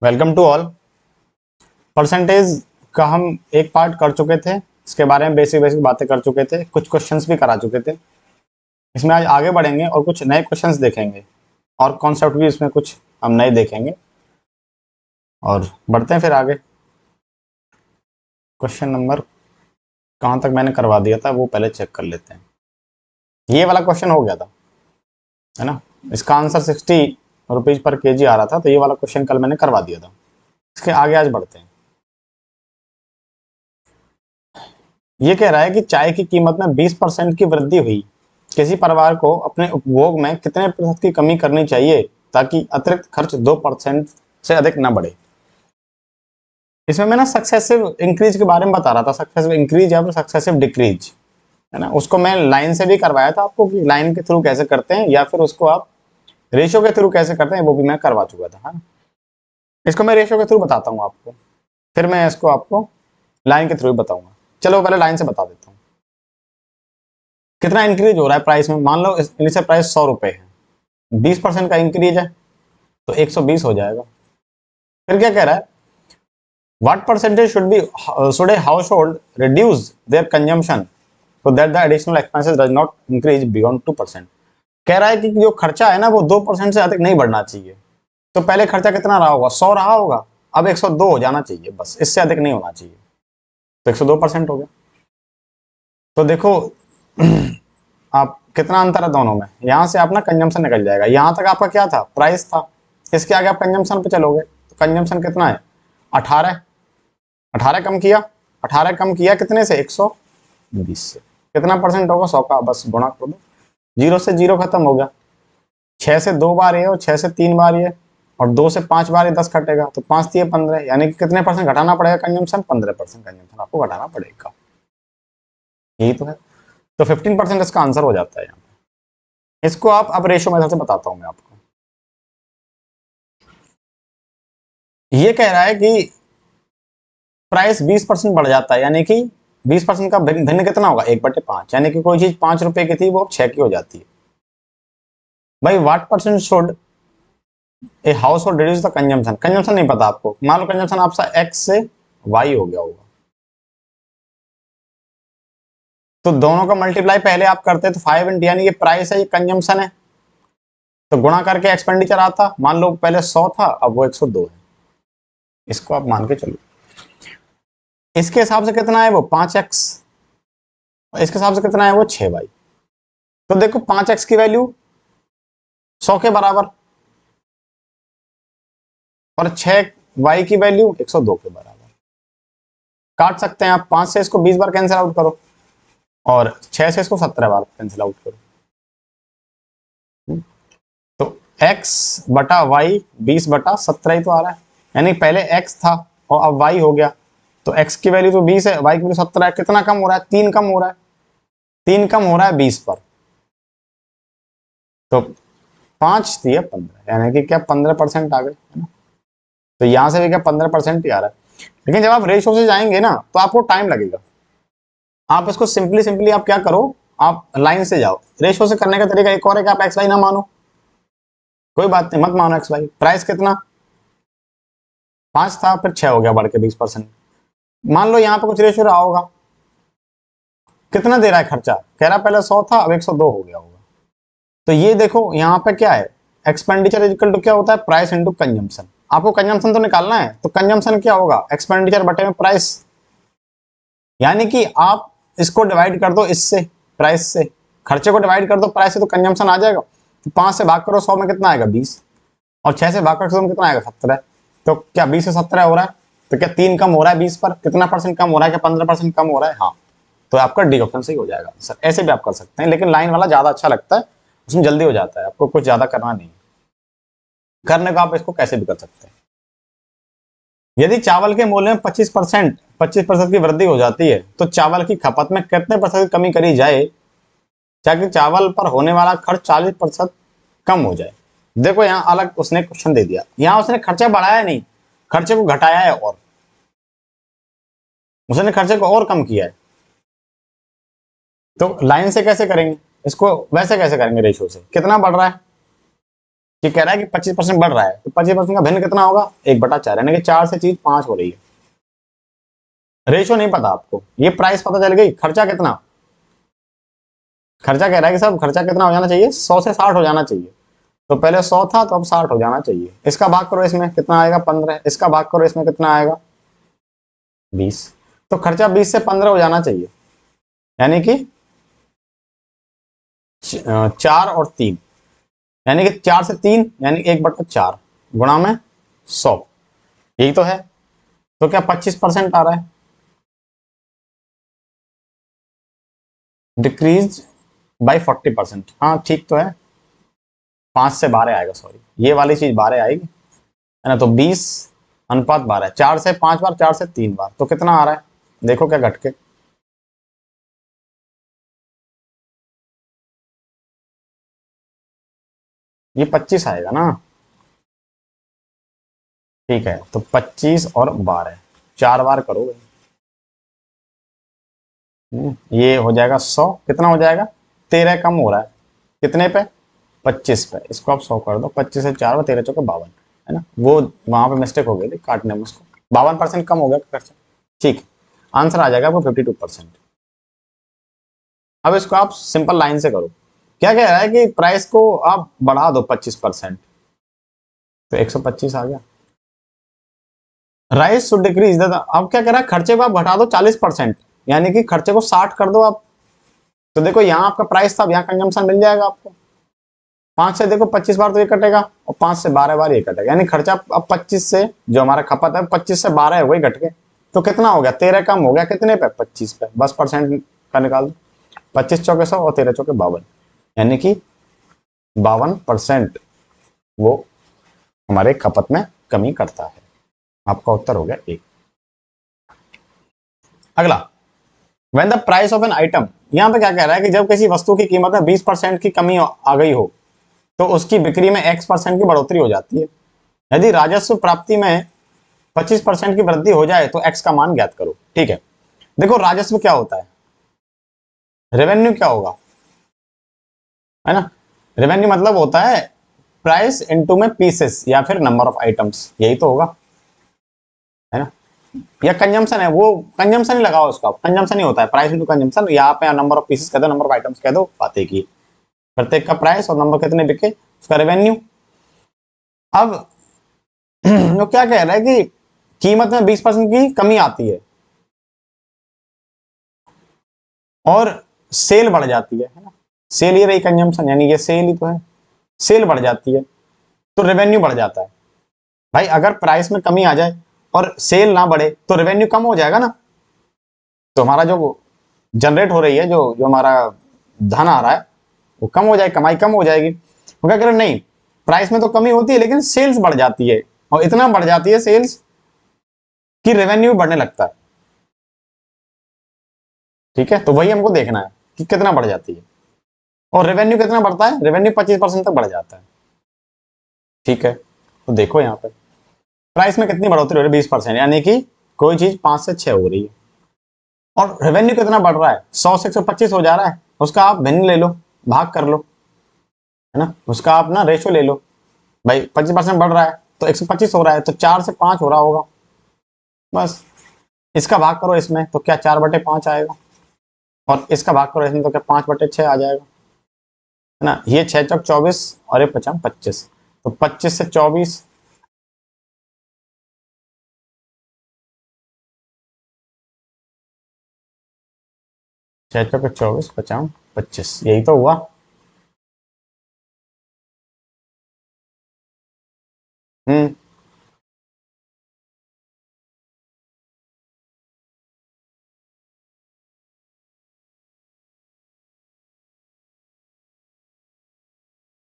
Welcome to all. Percentage का हम एक पार्ट कर चुके थे, इसके बारे में बेसिक बेसिक बातें कर चुके थे, कुछ क्वेश्चंस भी करा चुके थे। इसमें आज आगे बढ़ेंगे और कुछ नए क्वेश्चंस देखेंगे और कॉन्सेप्ट भी इसमें कुछ हम नए देखेंगे और बढ़ते हैं फिर आगे। क्वेश्चन नंबर कहाँ तक मैंने करवा दिया था वो पहले चेक कर लेते हैं। ये वाला क्वेश्चन हो गया था, है ना। इसका आंसर 60 रुपीज पर केजी आ रहा था, तो ये वाला क्वेश्चन कल मैंने करवा दिया था। इसके आगे आज बढ़ते हैं। ये कह रहा है कि चाय की कीमत में 20% की वृद्धि हुई, किसी परिवार को अपने उपभोग में कितने प्रतिशत की कमी करनी चाहिए ताकि अतिरिक्त खर्च 2% से अधिक न बढ़े। इसमें मैं ना सक्सेसिव इंक्रीज के बारे में बता रहा था, सक्सेसिव इंक्रीज या फिर सक्सेसिव डिक्रीज, है ना। उसको मैं लाइन से भी करवाया था आपको कि लाइन के थ्रू कैसे करते हैं या फिर उसको आप रेशियो के थ्रू कैसे करते हैं, वो भी मैं करवा चुका था, है ना। इसको मैं रेशियो के थ्रू बताता हूँ आपको, फिर मैं इसको आपको लाइन के थ्रू बताऊंगा। चलो पहले लाइन से बता देता हूँ कितना इंक्रीज हो रहा है प्राइस में। मान लो इनिशियल प्राइस 100 रुपए है, 20% का इंक्रीज है तो 120 हो जाएगा। फिर क्या कह रहा है, what percentage should a house hold reduce there consumption so that the additional expenses does not increase beyond 2%। कह रहा है कि जो खर्चा है ना वो 2% से अधिक नहीं बढ़ना चाहिए। तो पहले खर्चा कितना रहा होगा, 100 रहा होगा, अब 102 हो जाना चाहिए, बस इससे अधिक नहीं होना चाहिए। तो 102% हो गया। तो देखो आप कितना अंतर है दोनों में। यहां से आप ना कंजम्पशन निकल जाएगा, यहां तक आपका क्या था, प्राइस था, इसके आगे आप कंजम्पशन पे चलोगे तो कंजम्पशन कितना है, 18। 18 कम किया, 18 कम किया कितने से, 120 से। कितना परसेंट होगा, 100 का, बस गुणा कर दो, 0 से 0 खत्म हो गया। 6 से 2 बार ये और 6 से 3 बार ये और 2 से 5 बार ये 10 घटेगा, तो 5 दिए 15, यानी कि कितने परसेंट घटाना पड़ेगा कंजम्पशन, 15% कंजम्पशन आपको घटाना पड़ेगा। यही तो है। तो 15% इसका आंसर हो जाता है यहाँ पे। इसको आप अब रेशियो मेथड से बताता हूं मैं आपको। ये कह रहा है कि प्राइस 20% बढ़ जाता है, यानी कि 20% का भिन्न कितना होगा, 1/5, यानी कि कोई चीज 5 रुपए की थी वो 6 की हो जाती है। भाई what percent should a house hold reduce the consumption, consumption नहीं पता आपको, मान लो कंजम्पशन आपका एक्स से वाई हो गया होगा, तो दोनों का मल्टीप्लाई पहले आप करते तो 5 इंटू, यानी ये प्राइस है ये कंजम्पशन है, तो गुणा करके एक्सपेंडिचर आता, मान लो पहले 100 था अब वो 102 है। इसको आप मान के चलो। इसके हिसाब से कितना है वो 5x, इसके हिसाब से कितना है वो 6y। तो देखो 5x की वैल्यू 100 के बराबर और 6y की वैल्यू 102 के बराबर। काट सकते हैं आप, 5 से इसको 20 बार कैंसिल आउट करो और 6 से इसको 17 बार कैंसिल आउट करो। तो x बटा y 20/17 ही तो आ रहा है, यानी पहले x था और अब y हो गया, तो x की वैल्यू तो 20 है, y की वैल्यू 17 है। कितना कम हो रहा है, 3 कम हो रहा है, 3 कम हो रहा है 20 पर, तो 5 दिए 15, यानी कि क्या 15% आ गए, है ना। तो यहां से भी क्या 15% ही आ रहा है। लेकिन जब आप रेशियो से जाएंगे ना तो आपको टाइम लगेगा। आप इसको सिंपली सिंपली आप क्या करो, आप लाइन से जाओ। रेशियो से करने का तरीका एक और है कि आप एक्स वाई ना मानो, कोई बात नहीं, मत मानो एक्स वाई। प्राइस कितना 5 था, फिर 6 हो गया बढ़ के 20%। मान लो यहाँ पे कुछ रेशियो रहा होगा, कितना दे रहा है खर्चा, कह रहा पहले 100 था अब 102 हो गया होगा। तो ये देखो यहाँ पे क्या है, एक्सपेंडिचर इक्वल टू क्या होता है, प्राइस इंटू कंजम्पशन। आपको कंजम्पशन तो निकालना है, तो कंजम्पशन क्या होगा, एक्सपेंडिचर बटे में प्राइस, यानी कि आप इसको डिवाइड कर दो इससे, प्राइस से, खर्चे को डिवाइड कर दो प्राइस से, तो कंजम्पशन आ जाएगा। तो 5 से भाग करो 100 में कितना आएगा 20, और 6 से भाग करो 100 में कितना आएगा 17। तो क्या 20 से 17 हो रहा है, तो क्या 3 कम हो रहा है 20 पर, कितना परसेंट कम हो रहा है, क्या 15% कम हो रहा है, हाँ। तो आपका डी ऑप्शन सही हो जाएगा सर। ऐसे भी आप कर सकते हैं, लेकिन लाइन वाला ज्यादा अच्छा लगता है, उसमें जल्दी हो जाता है, आपको कुछ ज्यादा करना नहीं, करने को आप इसको कैसे भी कर सकते हैं। यदि चावल के मूल्य में 25% की वृद्धि हो जाती है तो चावल की खपत में कितने प्रतिशत कमी करी जाए ताकि चावल पर होने वाला खर्च 40% कम हो जाए। देखो यहाँ अलग उसने क्वेश्चन दे दिया, यहाँ उसने खर्चा बढ़ाया नहीं, खर्चे को घटाया है, और उसने खर्चे को और कम किया है। तो लाइन से कैसे करेंगे इसको, वैसे कैसे करेंगे, रेशियो से कितना बढ़ रहा है ये कह रहा है कि 25% बढ़ रहा है, तो 25% का भिन्न कितना होगा, 1/4, यानी कि 4 से चीज 5 हो रही है। रेशो नहीं पता आपको, ये प्राइस पता चल गई। खर्चा कितना, खर्चा कह रहा है कि सब खर्चा कितना हो जाना चाहिए, 100 से 60 हो जाना चाहिए। तो पहले 100 था तो अब 60 हो जाना चाहिए। इसका भाग करो इसमें कितना आएगा, 15। इसका भाग करो इसमें कितना आएगा, 20। तो खर्चा 20 से 15 हो जाना चाहिए, यानी कि 4 और 3, यानी कि 4 से 3 यानी 1/4 गुणा में 100, यही तो है। तो क्या 25% आ रहा है, डिक्रीज बाई 40%। हाँ ठीक तो है, 5 से 12 आएगा, सॉरी ये वाली चीज 12 आएगी, है ना। तो 20:12, 4 से 5 बार, 4 से 3 बार, तो कितना आ रहा है, देखो क्या घट के, ये 25 आएगा ना। ठीक है, तो 25 और 12, 4 बार करोगे, ये हो जाएगा 100, कितना हो जाएगा, 13 कम हो रहा है, कितने पे, 25 पे। इसको आप 100 कर दो, 25 से 4 13 चौके 52, है ना। वो वहां पे मिस्टेक हो गई थी काटने में, उसको 52% कम हो गया खर्चा। ठीक, आंसर आ जाएगा आपको 52%। अब इसको आप सिंपल लाइन से करो, क्या कह रहा है कि प्राइस को आप बढ़ा दो 25%, तो 125 आ गया। राइस टू डिक्रीज, अब क्या कह रहा है, खर्चे को आप घटा दो 40%, यानी कि खर्चे को 60 कर दो आप। तो देखो यहाँ आपका प्राइस था, यहाँ कंजम्पशन मिल जाएगा आपको। 5 से देखो 25 बार तो ये कटेगा, और 5 से 12 बार ये कटेगा, यानी खर्चा अब 25 से, जो हमारा खपत है 25 से 12 है, वही घट के, तो कितना हो गया, 13 कम हो गया, कितने पे, 25 पे। बस परसेंट का निकाल दो, 25 चौके 100 और 13 चौके 52, यानी कि 52% वो हमारे खपत में कमी करता है। आपका उत्तर हो गया एक। अगला, when the price of an item, यहां पे क्या कह रहा है कि जब किसी वस्तु की कीमत में 20% की कमी आ गई हो, तो उसकी बिक्री में X% की बढ़ोतरी हो जाती है। यदि राजस्व प्राप्ति में 25% की वृद्धि हो जाए तो X का मान ज्ञात करो। ठीक है, देखो राजस्व क्या होता है, रेवेन्यू क्या होगा, है ना। रेवेन्यू मतलब होता है प्राइस इनटू में पीसेस या फिर नंबर ऑफ आइटम्स, यही तो होगा, है ना। या कंजम्पशन है, वो कंजम्पशन ही लगाओ, उसका कंजम्पशन ही होता है, प्राइस इनटू कंजम्पशन। यहाँ पे नंबर ऑफ पीसेस कह दो, नंबर ऑफ आइटम्स कह दो, बात एक ही, प्रत्येक का प्राइस और नंबर कितने बिके, उसका रेवेन्यू। अब वो क्या कह रहा है कि कीमत में 20% की कमी आती है और सेल बढ़ जाती है ना। सेल ये रही कंजम्पशन, यानी ये सेल ही तो है, सेल बढ़ जाती है तो रेवेन्यू बढ़ जाता है। भाई अगर प्राइस में कमी आ जाए और सेल ना बढ़े तो रेवेन्यू कम हो जाएगा ना। तो हमारा जो जनरेट हो रही है, जो जो हमारा धन आ रहा है वो कम हो जाएगी, कमाई कम हो जाएगी। वो क्या कह रहे, नहीं प्राइस में तो कमी होती है लेकिन सेल्स बढ़ जाती है, और इतना बढ़ जाती है सेल्स कि रेवेन्यू बढ़ने लगता है। ठीक है, तो वही हमको देखना है कि कितना बढ़ जाती है, और रेवेन्यू कितना बढ़ता है, रेवेन्यू 25% तक बढ़ जाता है। ठीक है, तो देखो यहाँ पे प्राइस में कितनी बढ़ोतरी हो रही है, 20%, यानी कि कोई चीज 5 से 6 हो रही है, और रेवेन्यू कितना बढ़ रहा है, 100 से 125 हो जा रहा है। उसका आप भिन्न ले लो, भाग कर लो, है ना, उसका आप ना रेशो ले लो। भाई 25% बढ़ रहा है तो 125 हो रहा है, तो 4 से 5 हो रहा होगा, बस। इसका भाग करो इसमें तो क्या 4/5 आएगा, और इसका भाग करो इसमें तो क्या 5/6 आ जाएगा, है ना। ये 6 चौक 24 और ये 5 25, तो 25 से 24, 6 चौक 24 50 25, यही तो हुआ। हम्म,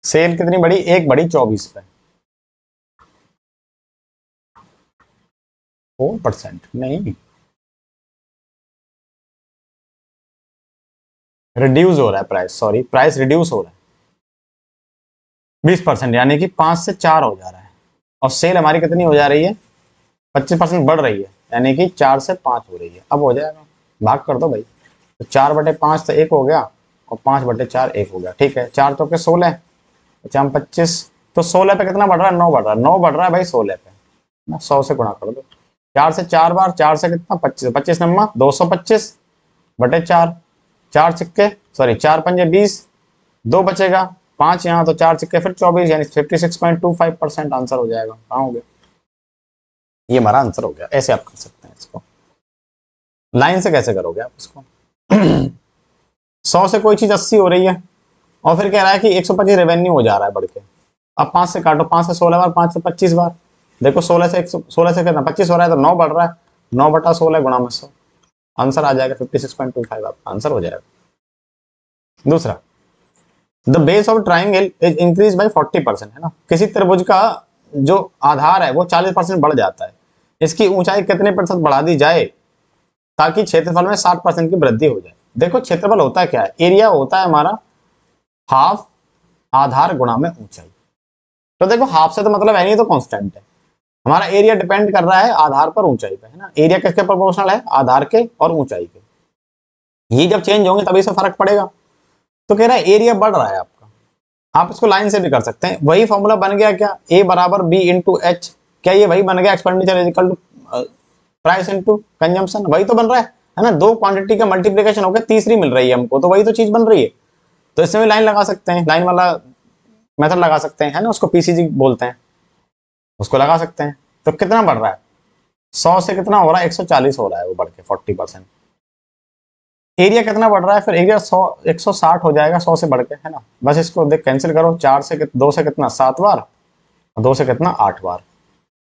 सेल कितनी बड़ी, एक बड़ी 24 पे, 4% नहीं, रिड्यूस हो रहा है प्राइस, सॉरी प्राइस रिड्यूस हो रहा है 20%, यानी कि 5 से 4 हो जा रहा है, और सेल हमारी कितनी हो जा रही है, 25% बढ़ रही है, यानी कि 4 से 5 हो रही है। अब हो जाएगा, भाग कर दो भाई, तो 4/5 तो 1 हो गया, और 5/4 1 हो गया। ठीक है, 4 चौके 16, 5 25, तो 16 पे कितना बढ़ रहा है, 9 बढ़ रहा है, 9 बढ़ रहा है भाई 16 पे ना, 100 से गुणा कर दो, 4 से 4 बार, 4 से कितना 25, 25 नम्मा 225 बटे 4, 4 सिक्के सॉरी 4 पंजे 20, 2 बचेगा 5 यहाँ, तो 4 सिक्के फिर 24, यानी 56.25% आंसर हो जाएगा। कहाँ हो गया, ये हमारा आंसर हो गया। ऐसे आप कर सकते हैं इसको। लाइन से कैसे करोगे आप इसको 100 से कोई चीज 80 हो रही है और फिर कह रहा है कि 125 रेवेन्यू हो जा रहा है बढ़ के। अब 5 से काटो, 5 से 16 बार, 5 से 25 बार, देखो 16 से 16 से कितना 25 हो रहा है, तो 9 बढ़ रहा है, 9 बटा 16 गुणा में 100, आंसर आ जाएगा 56.25, आपका आंसर हो जाएगा। दूसरा, the base of triangle is increase by 40%, है ना, किसी त्रिभुज का जो आधार है वो 40% बढ़ जाता है, इसकी ऊंचाई कितने प्रतिशत बढ़ा दी जाए ताकि क्षेत्रफल में 60% की वृद्धि हो जाए। देखो क्षेत्रफल होता है क्या है, एरिया होता है हमारा हाफ आधार गुणा में ऊंचाई। तो देखो हाफ से तो मतलब है नहीं, तो कांस्टेंट है, हमारा एरिया डिपेंड कर रहा है आधार पर ऊंचाई पे, है ना, एरिया किसके प्रोपोर्शनल है, आधार के और ऊंचाई के, ये जब चेंज होंगे तभी से फर्क पड़ेगा। तो कह रहा है एरिया बढ़ रहा है आपका, आप इसको लाइन से भी कर सकते हैं, वही फॉर्मूला बन गया क्या, ए बराबर बी इंटू एच, क्या ये वही बन गया, expenditure is equal to price into consumption, वही तो बन रहा है ना, दो क्वांटिटी का मल्टीप्लीकेशन हो गया, तीसरी मिल रही है हमको, तो वही तो चीज बन रही है। तो इसमें भी लाइन लगा सकते हैं, लाइन वाला मेथड लगा सकते हैं, है ना, उसको पीसीजी बोलते हैं, उसको लगा सकते हैं। तो कितना बढ़ रहा है, 100 से कितना हो रहा है, 140 हो रहा है वो बढ़ के 40%। एरिया कितना बढ़ रहा है, फिर एरिया 100 160 हो जाएगा 100 से बढ़ के, है ना, बस इसको देख कैंसिल करो, 4 से 2 से कितना 7 बार और 2 से कितना 8 बार,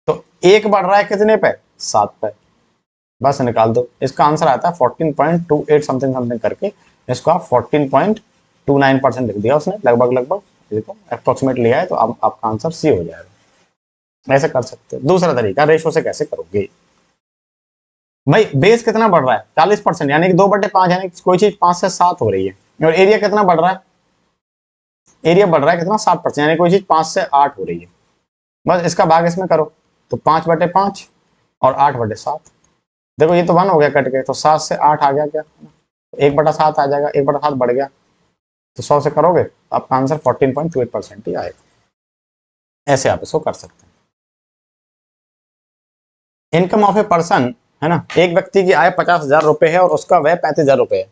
तो एक बढ़ रहा है कितने पे, 7 पे, बस निकाल दो। इसका आंसर आता है 14.28 समथिंग समथिंग करके, इसको आप 14.29% लिख दिया उसने, लगभग लगभग देखो अप्रोक्सीमेट लिया है, तो आपका आंसर सी हो जाएगा। ऐसे कर सकते हो। दूसरा तरीका, रेशो से कैसे करोगे भाई, बेस कितना बढ़ रहा है 40%, यानी कि 2/5, यानी कोई चीज 5 से 7 हो रही है, और एरिया कितना बढ़ रहा है, एरिया बढ़ रहा है कितना 60%, यानी कोई चीज 5 से 8 हो रही है, बस इसका भाग इसमें करो, तो 5/5 और 8/7, देखो ये तो 1 हो गया कट के, तो 7 से 8 आ गया क्या, 1/7 आ जाएगा, 1/7 बढ़ गया, तो 100 से करोगे तो आपका आंसर 14.28% ही आएगा। ऐसे आप इसको कर सकते हैं। इनकम ऑफ ए पर्सन, है ना, एक व्यक्ति की आय 50,000 रुपए है और उसका व्यय 35,000 रुपए है।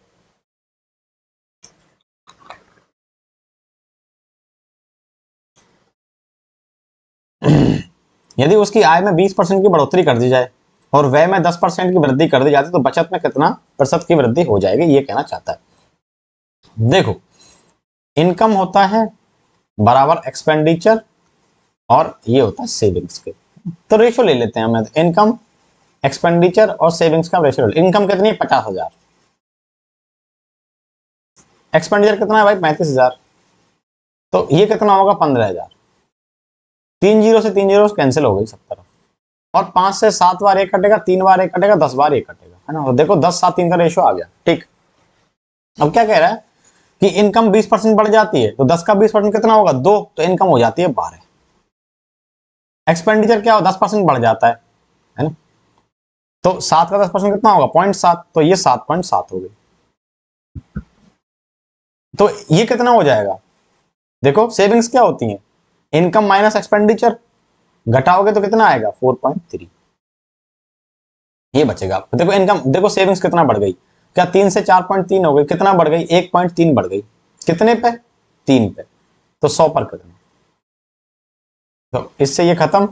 यदि उसकी आय में 20% की बढ़ोतरी कर दी जाए और व्यय में 10% की वृद्धि कर दी जाती तो बचत में कितना प्रतिशत की वृद्धि हो जाएगी, ये कहना चाहता है। देखो इनकम होता है बराबर एक्सपेंडिचर और ये होता है सेविंग्स के, तो रेशो ले लेते हैं हम, इनकम एक्सपेंडिचर और सेविंग्स का रेशो। इनकम कितनी है 50,000, एक्सपेंडिचर कितना है भाई 35,000, तो ये कितना होगा 15,000, 3 जीरो से 3 जीरो कैंसिल हो गई 70, और 5 से 7 बार एक कटेगा, 3 बार एक कटेगा, 10 बार एक कटेगा, है ना, देखो 10-7-3 का रेशो आ गया। ठीक, अब क्या कह रहा है कि इनकम 20% बढ़ जाती है, तो 10 का 20% कितना होगा 2, तो इनकम हो जाती है 12। एक्सपेंडिचर क्या हो 10% बढ़ जाता है ना, तो 7 का 10% कितना होगा 0.7, तो ये 7.7 हो गई। तो ये कितना हो जाएगा, देखो सेविंग्स क्या होती है, इनकम माइनस एक्सपेंडिचर, घटाओगे तो कितना आएगा 4.3, ये बचेगा आपको। देखो इनकम, देखो सेविंग्स कितना बढ़ गई, क्या 3 से 4.3 हो गई, कितना बढ़ गई 1.3 बढ़ गई, कितने पे 3 पे, तो 100 पर कितना, तो इससे ये खत्म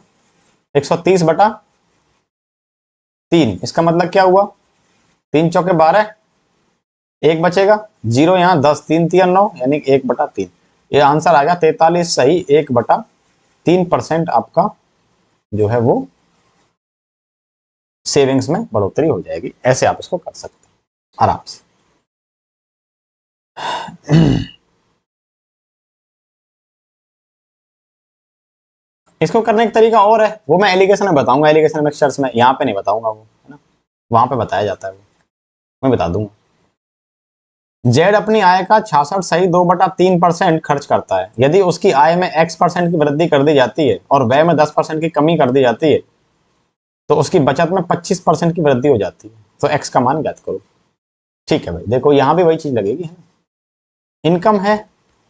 130/3, इसका मतलब क्या हुआ 3 चौके 12, एक बचेगा, 0 यहाँ 10, 3 तिया 9, यानी 1/3, ये आंसर आ गया 43 सही 1/3% आपका जो है वो सेविंग्स में बढ़ोतरी हो जाएगी। ऐसे आप इसको कर सकते हैं आराम से। इसको करने का तरीका और है, वो मैं एलिगेशन में बताऊंगा, एलिगेशन मिक्सचर्स में, यहाँ पे नहीं बताऊंगा वो, है ना, वहां पे बताया जाता है वो, मैं बता दूंगा। जेड अपनी आय का 66 सही 2/3% खर्च करता है, यदि उसकी आय में x% की वृद्धि कर दी जाती है और व्यय में 10% की कमी कर दी जाती है तो उसकी बचत में 25% की वृद्धि हो जाती है, तो x का मान ज्ञात करो। ठीक है भाई, देखो यहां भी वही चीज लगेगी, है इनकम है,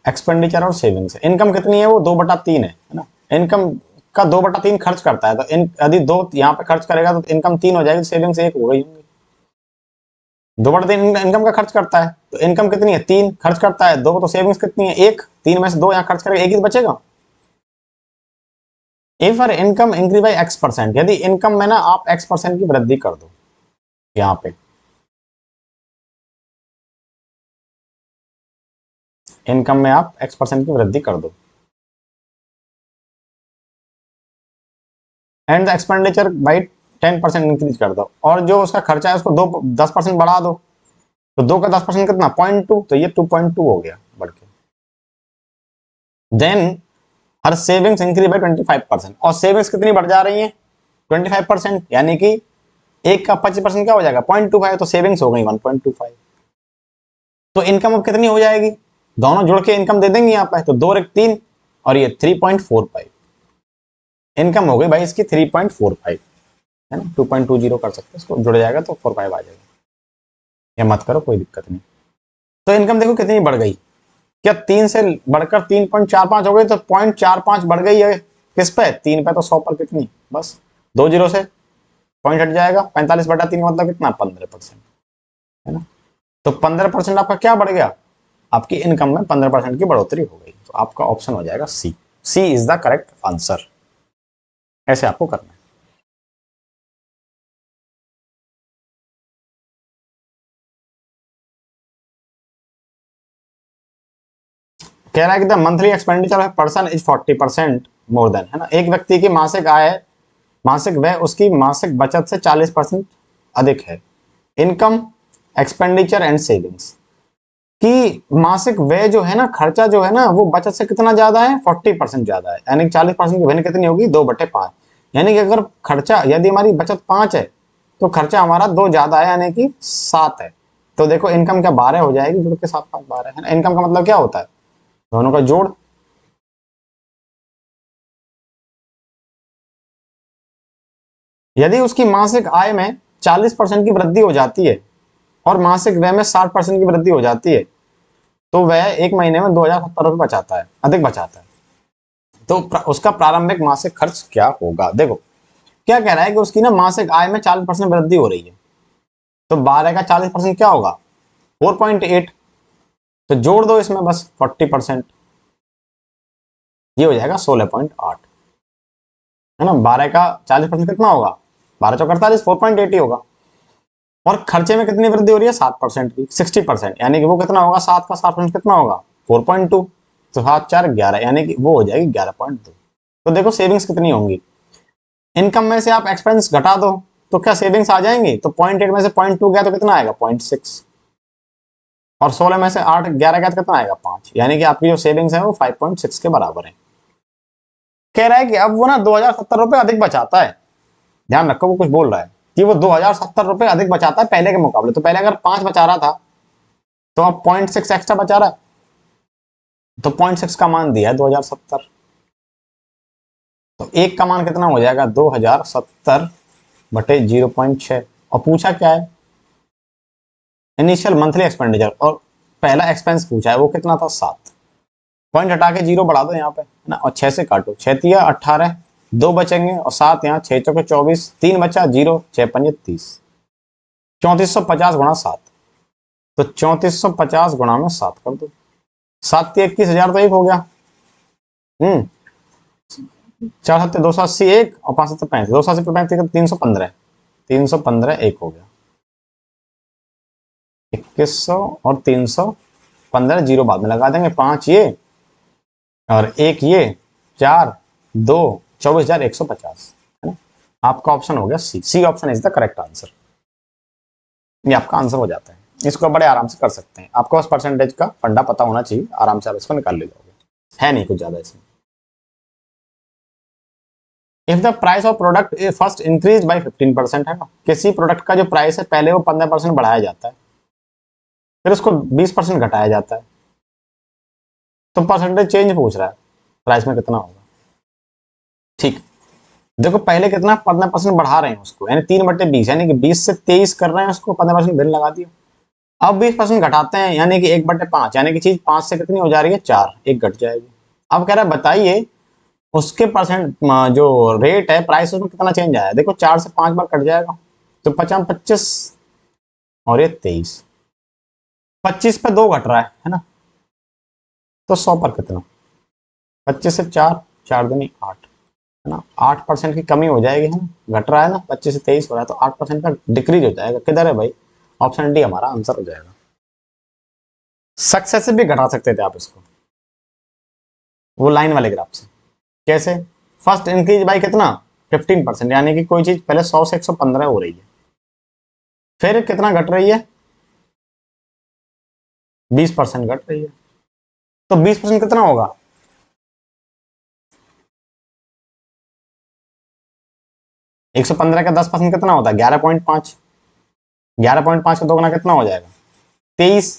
एक्सपेंडिचर और सेविंग्स है। इनकम कितनी है, वो 2/3 है ना। इनकम का 2/3 खर्च करता है, तो यदि 2 यहाँ पे खर्च करेगा तो इनकम 3 हो जाएगी, सेविंग्स 1 हो गई होंगी। 2/3 इनकम का खर्च करता है, तो इनकम कितनी है 3, खर्च करता है 2, तो सेविंग्स कितनी है 1, 3 में से 2 यहाँ खर्च करेगा, 1 ही बचेगा। If our income increase by X%, यदि इनकम में ना आप X% की वृद्धि कर दो, यहाँ पे इनकम में आप X% की वृद्धि कर दो, and the expenditure by 10% increase कर दो, और जो उसका खर्चा है उसको 10% बढ़ा दो, तो 2 का 10% कितना 0.2, तो ये 2.2 हो गया बढ़ के। Then her savings increase by 25%, और सेविंग्स कितनी बढ़ जा रही है 25%, यानी कि 1 का 25% क्या हो जाएगा 0.25, तो सेविंग्स हो गई 1.25। तो इनकम अब कितनी हो जाएगी, दोनों जुड़ के इनकम दे देंगे यहाँ पे, तो 2 और 1 3, और ये 3.45 इनकम हो गई भाई इसकी 3.45, है ना। 2.20 कर सकते हैं, इसको जुड़ जाएगा तो 45 आ जाएगा, ये मत करो कोई दिक्कत नहीं। तो इनकम देखो कितनी बढ़ गई, क्या 3 से बढ़कर 3.45 हो गई, तो 0.45 बढ़ गई है किस पे 3 पे, तो 100 पर कितनी, बस 2 जीरो से पॉइंट हट जाएगा, 45/3 का मतलब कितना 15%, है ना। तो 15% आपका क्या बढ़ गया, आपकी इनकम में 15% की बढ़ोतरी हो गई, तो आपका ऑप्शन हो जाएगा सी। सी इज द करेक्ट आंसर, ऐसे आपको करना है। कह रहा है कि the monthly expenditure of person is 40% more than, है ना। एक व्यक्ति की मासिक आय, मासिक व्यय उसकी मासिक बचत से 40% अधिक है। इनकम, एक्सपेंडिचर एंड सेविंग्स कि मासिक व्यय जो है ना, खर्चा जो है ना, वो बचत से कितना ज्यादा है 40% ज्यादा है, यानी 40% की वैल्यू कितनी होगी 2/5, यानी कि अगर खर्चा, यदि हमारी बचत 5 है तो खर्चा हमारा 2 ज्यादा है, यानी कि 7 है। तो देखो इनकम क्या 12 हो जाएगी, जुड़ के 7 5 12 है ना। इनकम का मतलब क्या होता है, दोनों का जोड़। यदि उसकी मासिक आय में 40% की वृद्धि हो जाती है और मासिक व्यय में 60% की वृद्धि हो जाती है, तो वह एक महीने में 2070 रुपये बचाता है, अधिक बचाता है। तो उसका प्रारंभिक मासिक खर्च क्या होगा, देखो क्या कह रहा है कि उसकी ना मासिक आय में 40% वृद्धि हो रही है, तो 12 का 40% क्या होगा 4.8, तो जोड़ दो इसमें बस 40%, ये हो जाएगा 16.8, है ना। 12 का 40% कितना होगा 12 चौक 48, 4.8 ही होगा। और खर्चे में कितनी वृद्धि हो रही है 7% की, 60%, यानी कि वो कितना होगा 7 का 7% कितना होगा 4.2, तो 7 4 11, यानी कि वो हो जाएगी 11.2। तो देखो सेविंग्स कितनी होंगी, इनकम में से आप एक्सपेंस घटा दो तो क्या सेविंग्स आ जाएंगी, तो 0.8 में से 0.2 गया तो कितना आएगा 0.6, और 16 में से 8 11 गया तो कितना आएगा 5, यानी कि आपकी जो सेविंग्स है वो 5.6 के बराबर है। कह रहा है कि अब वो ना 2070 रुपए अधिक बचाता है, ध्यान रखो वो कुछ बोल रहा है कि वो 2070 रुपए अधिक बचाता है पहले के मुकाबले। तो पहले अगर 5 बचा रहा था तो अब 0.6 एक्स्ट्रा बचा रहा है, तो 0.6 का मान दिया है 2070, तो एक का मान कितना हो जाएगा 2070/0.6, और पूछा क्या है इनिशियल मंथली एक्सपेंडिचर, और पहला एक्सपेंस पूछा है वो कितना था 7, पॉइंट हटा के 0 बढ़ा दो यहाँ पे, है ना, और 6 से काटो, 6 तिया 18, 2 बचेंगे और 7 यहाँ, 6 चौके 24, 3 बचा 0, 6 पंजे 30, 3450 गुणा 7, तो 3450 गुणा में 7 कर दो, 7 तिया 21,000 तो 1 हो गया, 4 7 280 1, और 5 7 35, 280 35 315, 315 1 हो गया, 2100 और 315 जीरो बाद में लगा देंगे, 5 ये और 1 ये, 4 2 24,150, है ना। आपका ऑप्शन हो गया C, C option is the correct answer, ये आपका आंसर हो जाता है। इसको बड़े आराम से कर सकते हैं, आपको बस परसेंटेज का फंडा पता होना चाहिए, आराम से आप इसको निकाल ले जाओगे, है नहीं कुछ ज्यादा इसमें। If the price of product is first increase by 15%, है ना, किसी प्रोडक्ट का जो प्राइस है पहले वो 15% बढ़ाया जाता है, फिर उसको 20% घटाया जाता है, तो परसेंटेज चेंज पूछ रहा है प्राइस में कितना होगा। ठीक, देखो पहले कितना 15% बढ़ा रहे हैं उसको, यानी 3/20, यानी कि 20 से 23 कर रहे हैं उसको, 15% बिल लगा दिया, अब 20% घटाते हैं, यानी कि 1/5, यानी कि चीज 5 से कितनी हो जा रही है, 4, एक घट जाएगी। अब कह रहा है बताइए उसके परसेंट जो रेट है प्राइस उसमें कितना चेंज आया। देखो 4 से 5 बार कट जाएगा तो 50 25 और ये 23, 25 पे 2 घट रहा है ना, तो 100 पर कितना, 25 से 4, 4 दूनी 8, है ना, 8% की कमी हो जाएगी, है ना, घट रहा है ना, 25 से 23 हो रहा है तो 8% का डिक्रीज हो जाएगा। किधर है भाई, ऑप्शन डी हमारा आंसर हो जाएगा। सक्सेसिव भी घटा सकते थे आप इसको, वो लाइन वाले ग्राफ से। कैसे, फर्स्ट इंक्रीज बाई कितना, 15%, यानी कि कोई चीज पहले 100 से 115 हो रही है, फिर कितना घट रही है, 20% घट रही है, तो 20% कितना होगा, 115 का 10% कितना होता है, 11.5, 11.5 का 2 गुना कितना हो जाएगा, 23,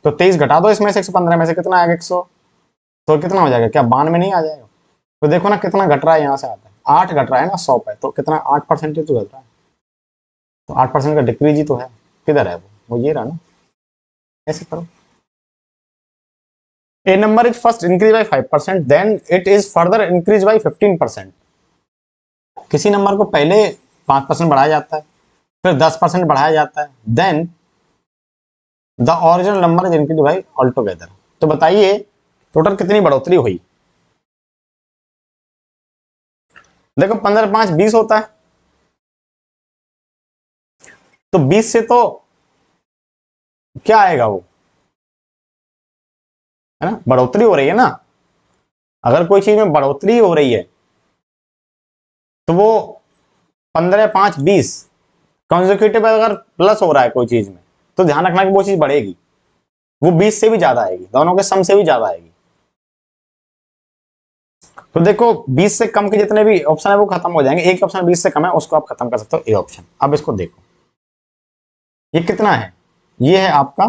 तो 23 घटा दो इसमें से 115 में से कितना आएगा, 100, तो कितना हो जाएगा, क्या 92 नहीं आ जाएगा। तो देखो ना कितना घट रहा है, यहाँ से आता है 8 घट रहा है ना 100 पे, तो कितना 8% तो घट रहा है, तो 8% का डिक्रीज ही तो है। किधर है वो ये रहा ना, ऐसे करो। A number is first increased by 5%, then it is further increased by 15%. किसी नंबर को पहले 5% बढ़ाया जाता है, फिर 10% बढ़ाया जाता है, then the original number is increase by all together. तो बताइए टोटल कितनी बढ़ोतरी हुई। देखो 15 5 20 होता है, तो 20 से तो क्या आएगा वो, है ना, बढ़ोतरी हो रही है ना। अगर कोई चीज में बढ़ोतरी हो रही है तो वो 15 5 20 कॉन्जिक्यूटिव अगर प्लस हो रहा है कोई चीज में, तो ध्यान रखना कि वो चीज बढ़ेगी, वो 20 से भी ज्यादा आएगी, दोनों के सम से भी ज्यादा आएगी। तो देखो 20 से कम के जितने भी ऑप्शन है वो खत्म हो जाएंगे, एक ऑप्शन 20 से कम है उसको आप खत्म कर सकते हो, ए ऑप्शन। अब इसको देखो ये कितना है, ये है आपका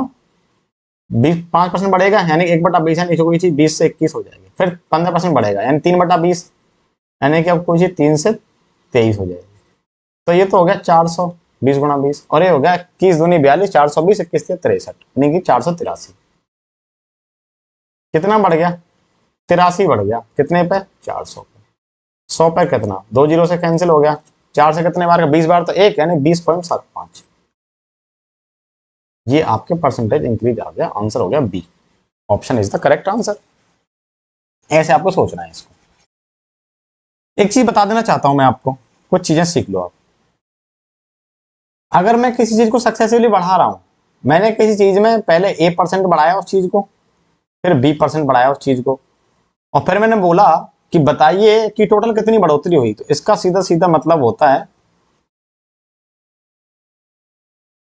5% बढ़ेगा, यानी 1/20 है, नीचे कोई चीज 20 से 21 हो जाएगी, फिर 15% बढ़ेगा यानी 3/20, यानी कि अब कोई चीज 3 से 23 हो जाएगी। तो ये तो हो गया 400, 20 गुणा 20, और ये हो गया 21 दूनी 42, 420 21 63, यानी कि 483। कितना बढ़ गया, 83 बढ़ गया, कितने पे, 400 पे। 100 पे कितना, 2 जीरो से कैंसिल हो गया, 4 से कितने बार का, 20 बार तो 1, यानी 20.75। ये आपके परसेंटेज इंक्रीज आ गया, आंसर हो गया B, option is the correct answer. ऐसे आपको सोचना है इसको। एक चीज बता देना चाहता हूं मैं आपको, कुछ चीजें सीख लो आप। अगर मैं किसी चीज को सक्सेसफुली बढ़ा रहा हूं, मैंने किसी चीज में पहले A% बढ़ाया उस चीज को, फिर B% बढ़ाया उस चीज को, और फिर मैंने बोला कि बताइए कि टोटल कितनी बढ़ोतरी हुई, तो इसका सीधा सीधा मतलब होता है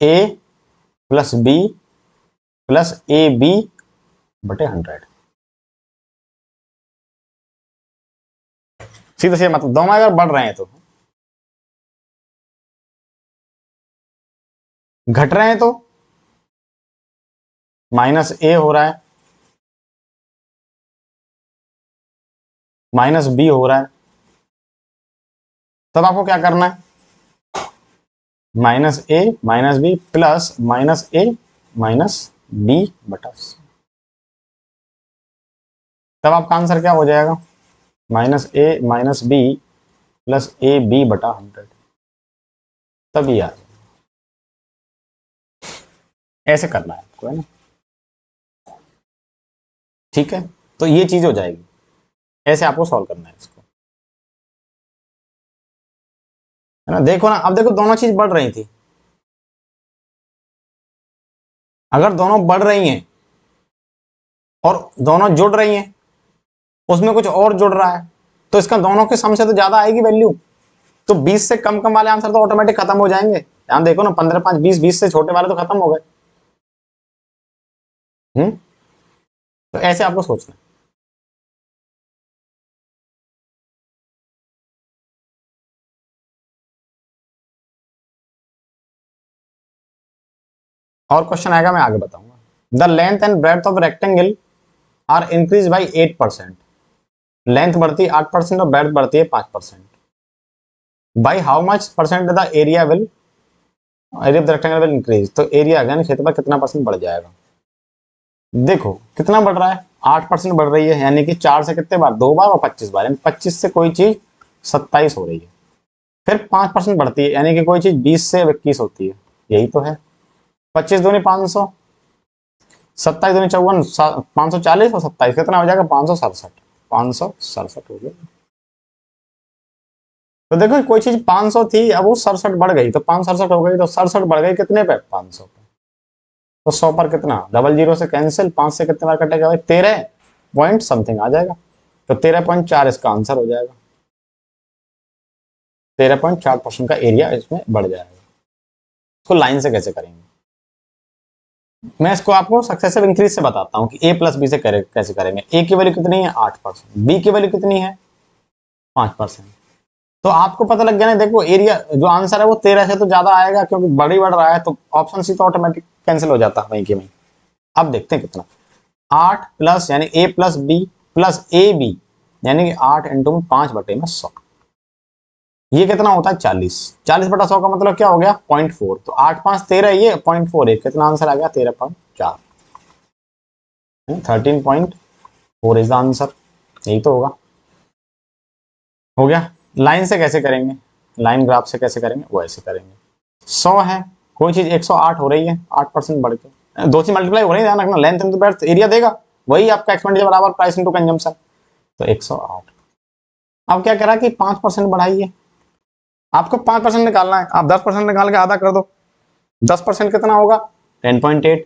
A plus B plus AB बटे 100। सीधा सीधा मतलब दोनों अगर बढ़ रहे हैं तो, घट रहे हैं तो -A हो रहा है, -B हो रहा है, तब आपको क्या करना है, -A -B plus -A -B बटा C। तब आपका आंसर क्या हो जाएगा, -A -B प्लस AB बटा 100। तभी आ जाएगा, ऐसे करना है आपको, है ना, ठीक है। तो ये चीज हो जाएगी, ऐसे आपको सॉल्व करना है इसको, है ना। देखो ना, अब देखो दोनों चीज बढ़ रही थी, अगर दोनों बढ़ रही हैं और दोनों जुड़ रही हैं, उसमें कुछ और जुड़ रहा है, तो इसका दोनों के सम से तो ज्यादा आएगी वैल्यू, तो 20 से कम कम वाले आंसर तो ऑटोमेटिक खत्म हो जाएंगे। ध्यान देखो ना, 15 5 20, 20 से छोटे वाले तो खत्म हो गए। तो ऐसे आपको सोचना है। और क्वेश्चन आएगा, मैं आगे बताऊंगा। The length and breadth of rectangle are increase by 8%। Length बढ़ती है 8% और ब्रेड्थ बढ़ती है 5%। By how much percent the area will area of the rectangle will increase, तो एरिया अगेन क्षेत्रफल कितना परसेंट बढ़ जाएगा। देखो कितना बढ़ रहा है, 8% बढ़ रही है, यानी कि 4 से कितने बार, 2 बार और 25 बार, यानी 25 से कोई चीज 27 हो रही है। फिर 5% बढ़ती है, यानी कि कोई चीज 20 से 21 होती है, यही तो है। 25 दूनी 500, 27 दूनी 54, 540 और 27 कितना हो जाएगा, 567, 567 हो गया। तो देखो कोई चीज 500 थी, अब वो 67 बढ़ गई, तो 567 हो गई, तो 67 बढ़ गई कितने पे, 500 पे। तो 100 पर कितना, डबल जीरो से कैंसिल, 5 से कितने बार कटेगा भाई, 13 पॉइंट समथिंग आ जाएगा, तो 13.4 इसका आंसर हो जाएगा। 13.4% का एरिया इसमें बढ़ जाएगा। इसको लाइन से कैसे करेंगे, मैं इसको आपको सक्सेसिव इंक्रीज से बताता हूँ कि a प्लस बी से कैसे करेंगे। a की वैल्यू कितनी है 8%, b की वैल्यू कितनी है 5%। तो आपको पता लग गया ना, देखो एरिया जो आंसर है वो 13 से तो ज्यादा आएगा, क्योंकि बड़ी बढ़ रहा है, तो ऑप्शन सी तो ऑटोमेटिक कैंसिल हो जाता है वहीं के वहीं। अब देखते हैं कितना, 8 प्लस यानी a plus b plus a b, यानी कि 8 इंटू 5/100, ये कितना होता है 40, 40/100 का मतलब क्या हो गया 0.4, तो 8 5 13, ये 0.4, कितना आंसर आ गया 13.4, 13.4 इज द आंसर, यही तो होगा। हो गया। लाइन से कैसे करेंगे, लाइन ग्राफ से कैसे करेंगे, वो ऐसे करेंगे। 100 है, कोई चीज 108 हो रही है, 8% बढ़ के, दो चीज मल्टीप्लाई हो रही है, ध्यान रखना, लेंथ इंटू ब्रेड्थ एरिया देगा, वही आपका एक्सपेंडिचर बराबर प्राइस इंटू कंजम्पशन, तो 108। अब क्या करा कि 5% बढ़ाइए, आपको 5% निकालना है, आप 10% निकाल के आधा कर दो, 10% कितना होगा 10.8,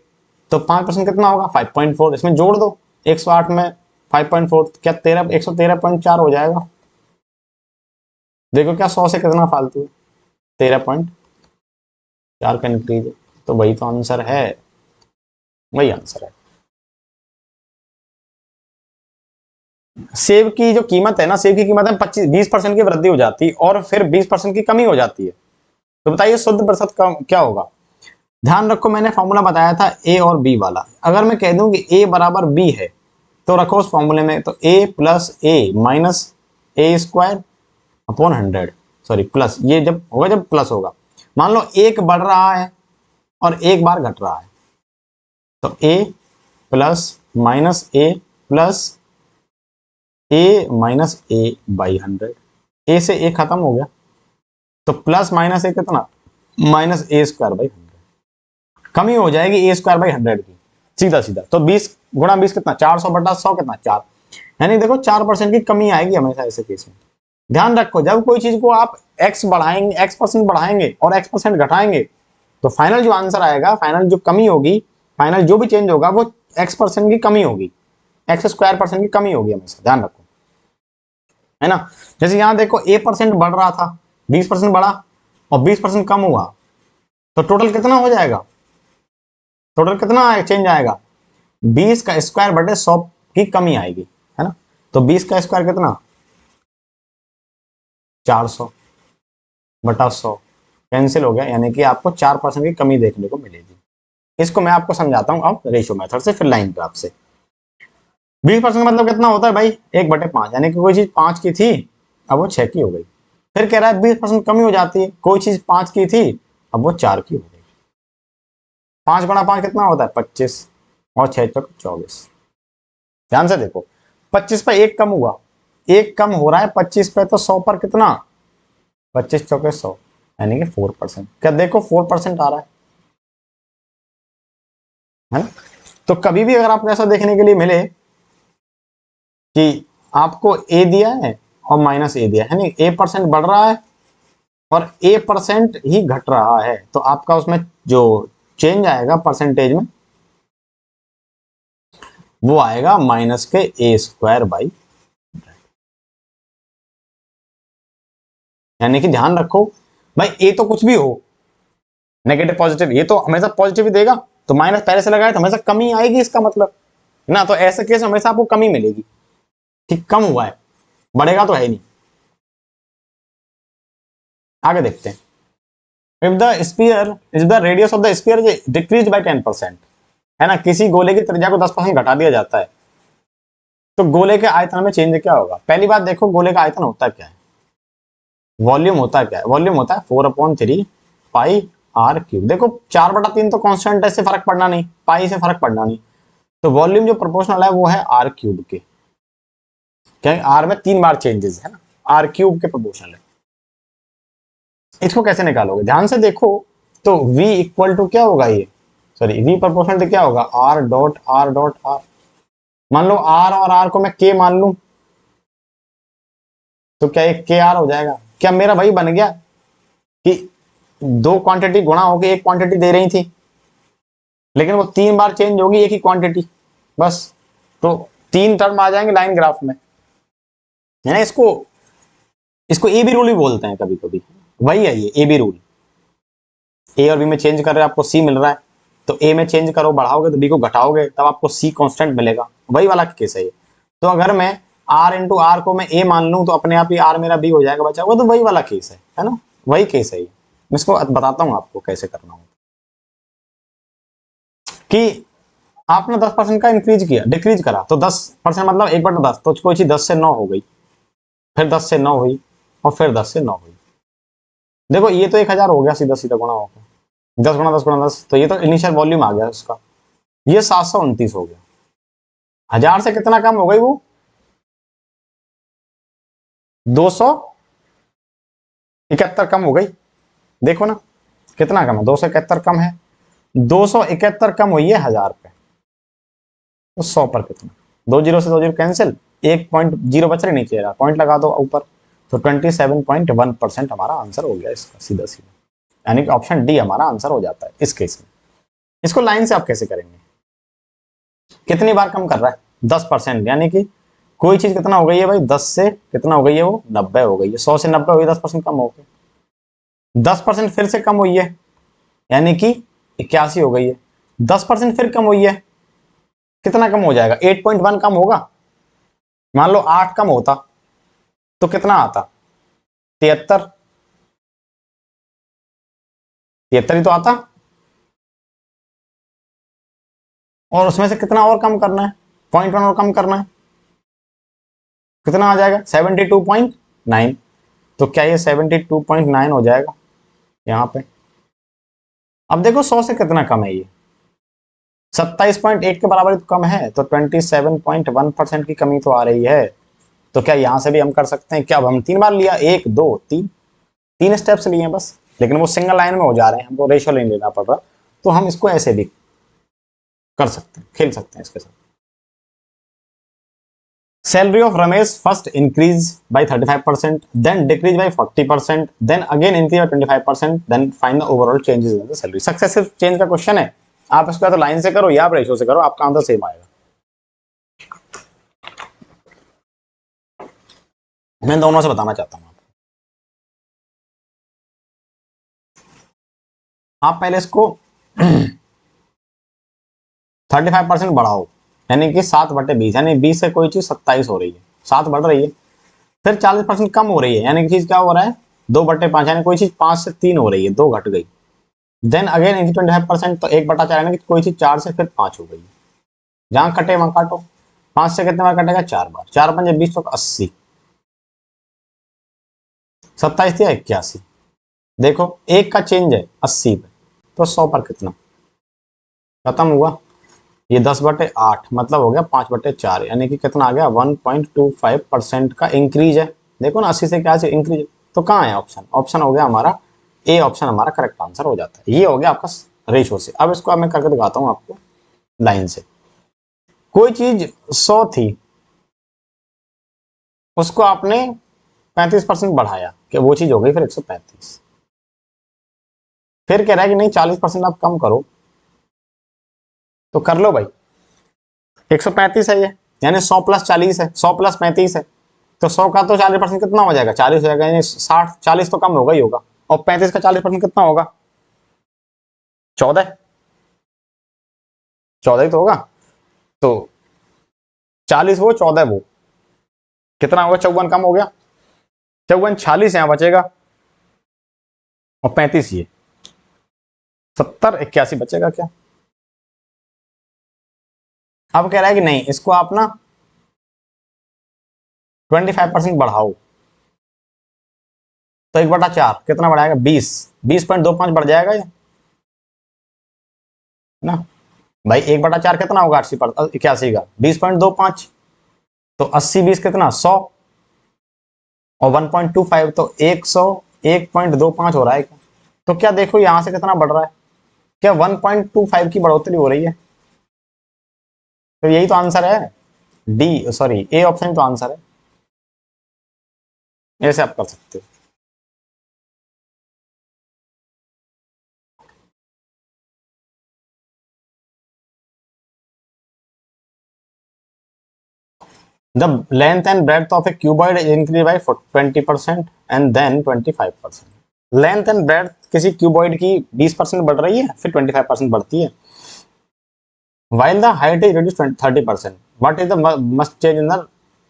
तो 5% कितना होगा 5.4, इसमें जोड़ दो 108 में 5.4, क्या 113.4 हो जाएगा। देखो क्या 100 से कितना फालतू है, 13.4 का इंक्रीज है, तो वही तो आंसर है, वही आंसर है। सेब की जो कीमत है ना, सेब की कीमत में 20% की वृद्धि हो जाती है और फिर 20% की कमी हो जाती है, तो बताइए शुद्ध प्रतिशत क्या होगा। ध्यान रखो मैंने फॉर्मूला बताया था ए और बी वाला, अगर मैं कह दूं कि ए बराबर बी है, तो रखो उस फॉर्मूले में, तो a plus a minus A square upon 100, sorry plus, ये जब होगा जब प्लस होगा, मान लो एक बढ़ रहा है और एक बार घट रहा है, तो a plus minus a plus a minus a by 100, a से ए खत्म हो गया, तो प्लस माइनस ए कितना माइनस ए स्क्वायर बाई 100, कमी हो जाएगी ए स्क्वायर बाई 100 की, सीधा सीधा, तो 20 गुणा 20 कितना 400/100 कितना 4, यानी देखो 4% की कमी आएगी हमेशा ऐसे केस में। ध्यान रखो जब कोई चीज को आप x बढ़ाएंगे, x% बढ़ाएंगे और x% घटाएंगे, तो फाइनल जो आंसर आएगा, फाइनल जो कमी होगी, फाइनल जो भी चेंज होगा वो x% की कमी होगी, x² % की कमी होगी हमेशा, ध्यान रखो, है ना। जैसे यहां देखो a% बढ़ रहा था, 20% बढ़ा और 20% कम हुआ, तो टोटल कितना हो जाएगा, टोटल कितना चेंज आएगा, 20 का स्क्वायर बटे 100 की कमी आएगी, है ना। तो 20 का स्क्वायर कितना 400/100 कैंसिल हो गया, यानी कि आपको 4% की कमी देखने को मिलेगी। इसको मैं आपको समझाता हूं अब रेशियो मेथड से, फिर लाइन ग्राफ से। 20% मतलब कितना होता है भाई 1/5, यानी कि कोई चीज 5 की थी अब वो 6 की हो गई, फिर कह रहा है 20% कमी हो जाती है, कोई चीज 5 की थी अब वो 4 की हो गई, 5 × 5 कितना होता है 25 और 6 × 24, ध्यान से देखो 25 पे एक कम हुआ, एक कम हो रहा है 25 पे, तो 100 पर कितना 25 × 100, यानी कि 4%, क्या देखो 4% आ रहा है ना। तो कभी भी अगर आपको ऐसा देखने के लिए मिले कि आपको ए दिया है और माइनस ए दिया है, यानी a% बढ़ रहा है और a% ही घट रहा है, तो आपका उसमें जो चेंज आएगा परसेंटेज में वो आएगा माइनस के a²/, यानी कि ध्यान रखो भाई ए तो कुछ भी हो, नेगेटिव पॉजिटिव, ये तो हमेशा पॉजिटिव ही देगा, तो माइनस पहले से लगाया तो हमेशा कमी आएगी इसका मतलब ना, तो ऐसे केस हमेशा आपको कमी मिलेगी कि कम हुआ है, बढ़ेगा तो है ही नहीं। आगे देखते हैं, if the sphere if the radius of the sphere is decrease by 10%, है ना, किसी गोले की त्रिज्या को 10% घटा दिया जाता है, तो गोले के आयतन में चेंज क्या होगा। पहली बात देखो गोले का आयतन होता क्या है, वॉल्यूम होता क्या है, वॉल्यूम होता है 4/3 पाई आर क्यूब। देखो 4/3 तो कांस्टेंट है, इससे फर्क पड़ना नहीं, पाई से फर्क पड़ना नहीं, तो वॉल्यूम जो प्रोपोर्शनल है वो है आर क्यूब के, क्या आर में 3 बार चेंजेस है ना, आर क्यूब के प्रोपोर्शनल है। इसको कैसे निकालोगे, ध्यान से देखो, तो v इक्वल टू क्या होगा, ये सॉरी v प्रोपोर्शनल टू क्या होगा, R dot R dot are. मान लो आर और आर को मैं के मान लूं, तो क्या एक के आर हो जाएगा। क्या मेरा वही बन गया कि दो क्वांटिटी गुणा होकर एक क्वांटिटी दे रही थी, लेकिन वो 3 बार चेंज होगी एक ही क्वांटिटी, बस। तो 3 टर्म आ जाएंगे लाइन ग्राफ में, है ना। इसको इसको ए बी रूल भी बोलते हैं कभी कभी, वही है ये ए बी रूल। ए और बी में चेंज कर रहे हैं, आपको सी मिल रहा है, तो ए में चेंज करो, बढ़ाओगे तो बी को घटाओगे, तब आपको सी कांस्टेंट मिलेगा, वही वाला केस है ये। तो अगर मैं आर इंटू आर को मैं ए मान लूं, तो अपने आप ही आर मेरा बी हो जाएगा, बचा हुआ, तो वही वाला केस है ना, वही केस है ये। मैं इसको बताता हूं आपको कैसे करना हो, कि आपने 10% का इंक्रीज किया, डिक्रीज करा, तो 10% मतलब 1/10, तो कोई चीज 10 से 9 हो गई, फिर 10 से 9 हुई, और फिर 10 से 9 हुई। देखो ये तो 1000 हो गया सीधा सीधा गुणा होकर, 10 गुणा 10 गुणा 10, तो ये तो इनिशियल वॉल्यूम आ गया उसका, ये 729 हो गया। 1000 से कितना कम हो गई वो, 271 कम हो गई। देखो ना कितना कम है, 271 कम है, 271 कम हुई है 1000 पे, तो 100 पर कितना, 2 जीरो से 2 जीरो कैंसिल, 1.0 बच रहे, नीचे पॉइंट लगा दो ऊपर, तो 27.1% हमारा आंसर हो गया इसका, सीधा सीधा, यानी कि ऑप्शन डी हमारा आंसर हो जाता है इस केस में। इसको लाइन से आप कैसे करेंगे, कितनी बार कम कर रहा है, 10%, यानी कि कोई चीज कितना हो गई है भाई, 10 से कितना हो गई है वो, 90 हो गई है, 100 से 90 हो गई, 10% कम हो गई, 10% फिर से कम हुई है, यानी कि 81 हो गई है, 10% फिर कम हुई है, कितना कम हो जाएगा, 8.1 कम होगा। मान लो 8 कम होता तो कितना आता, 73, 73 ही तो आता, और उसमें से कितना और कम करना है, 0.1 और कम करना है, कितना आ जाएगा, 72.9, तो क्या ये 72.9 हो जाएगा यहाँ पे। अब देखो 100 से कितना कम है ये, 27.8 के बराबर तो कम है, तो 27.1% की कमी तो आ रही है। तो क्या यहां से भी हम कर सकते हैं क्या, अब हम 3 बार लिया, 1 2 3, 3 स्टेप्स लिए बस, लेकिन वो सिंगल लाइन में हो जा रहे हैं, हमको रेशियो नहीं लेना पड़ रहा, तो हम इसको ऐसे भी कर सकते हैं, खेल सकते हैं इसके साथ। Salary of Ramesh first increase by 35%, then decrease by 40%, then again increase by 25%, then find the overall changes in the salary. Successive change का क्वेश्चन है, आप इसको तो लाइन से करो या आप रेशियो से करो, आपका आंसर सेम आएगा। मैं दोनों से बताना चाहता हूं, आप पहले इसको 35% बढ़ाओ, यानी कि 7/20, यानी 20 से कोई चीज 27 हो रही है, 7 बढ़ रही है, फिर 40% कम हो रही है, यानी कि चीज क्या हो रहा है, 2/5, यानी कोई चीज 5 से 3 हो रही है, 2 घट गई, देन अगेन 25%, तो 1/4, यानी कि कोई चीज 4 से फिर 5 हो गई, जहां कटे वहां काटो, 5 से कितने बार कटेगा, 4 बार, 4 5 20 तो 80, 27 या 81, देखो एक का चेंज है 80 पे, तो 100 पर कितना, खत्म हुआ, ये 10/8 मतलब हो गया 5/4, यानी कि कितना आ गया, 1.25% का इंक्रीज है। देखो ना 80 से क्या से इंक्रीज, तो कहाँ है ऑप्शन, ऑप्शन हो गया हमारा ए, ऑप्शन हमारा करेक्ट आंसर हो जाता है। ये हो गया आपका रेशो से। अब इसको मैं करके दिखाता हूँ आपको लाइन से। कोई चीज 100 थी, उसको आपने 35% बढ़ाया, कि वो चीज हो गई फिर 135, फिर कह रहा है कि नहीं 40% आप कम करो, तो कर लो भाई, 135 है ये, यानी 100 + 40 है, 100 + 35 है, तो 100 का तो 40% कितना हो जाएगा, 40 हो जाएगा, यानी 60, 40 तो कम होगा ही होगा, और 35 का 40% कितना होगा, 14, 14 ही तो होगा, तो 40 वो 14 वो, कितना होगा, 54 कम हो गया, 54, 46 यहां बचेगा, और 35 ये, 70, 81 बचेगा क्या। अब कह रहा है कि नहीं, इसको आप ना 25% बढ़ाओ, तो 1/4 कितना बढ़ाएगा, 20, 20.25 बढ़ जाएगा ये, ना भाई 1/4 कितना होगा 81 का 20.25, तो 80 20 कितना 100, और 1.25 तो 100 1.25 हो रहा है क्या? तो क्या देखो यहां से कितना बढ़ रहा है, क्या 1.25 की बढ़ोतरी हो रही है। तो यही तो आंसर है, डी सॉरी ए ऑप्शन तो आंसर है। ऐसे आप कर सकते हो। The length and breadth of a cuboid is increased by 20% and then 25%. Length and breadth किसी क्यूबॉइड की 20% बढ़ रही है, फिर 25% बढ़ती है। While the height is reduced 30%, what is the must change in the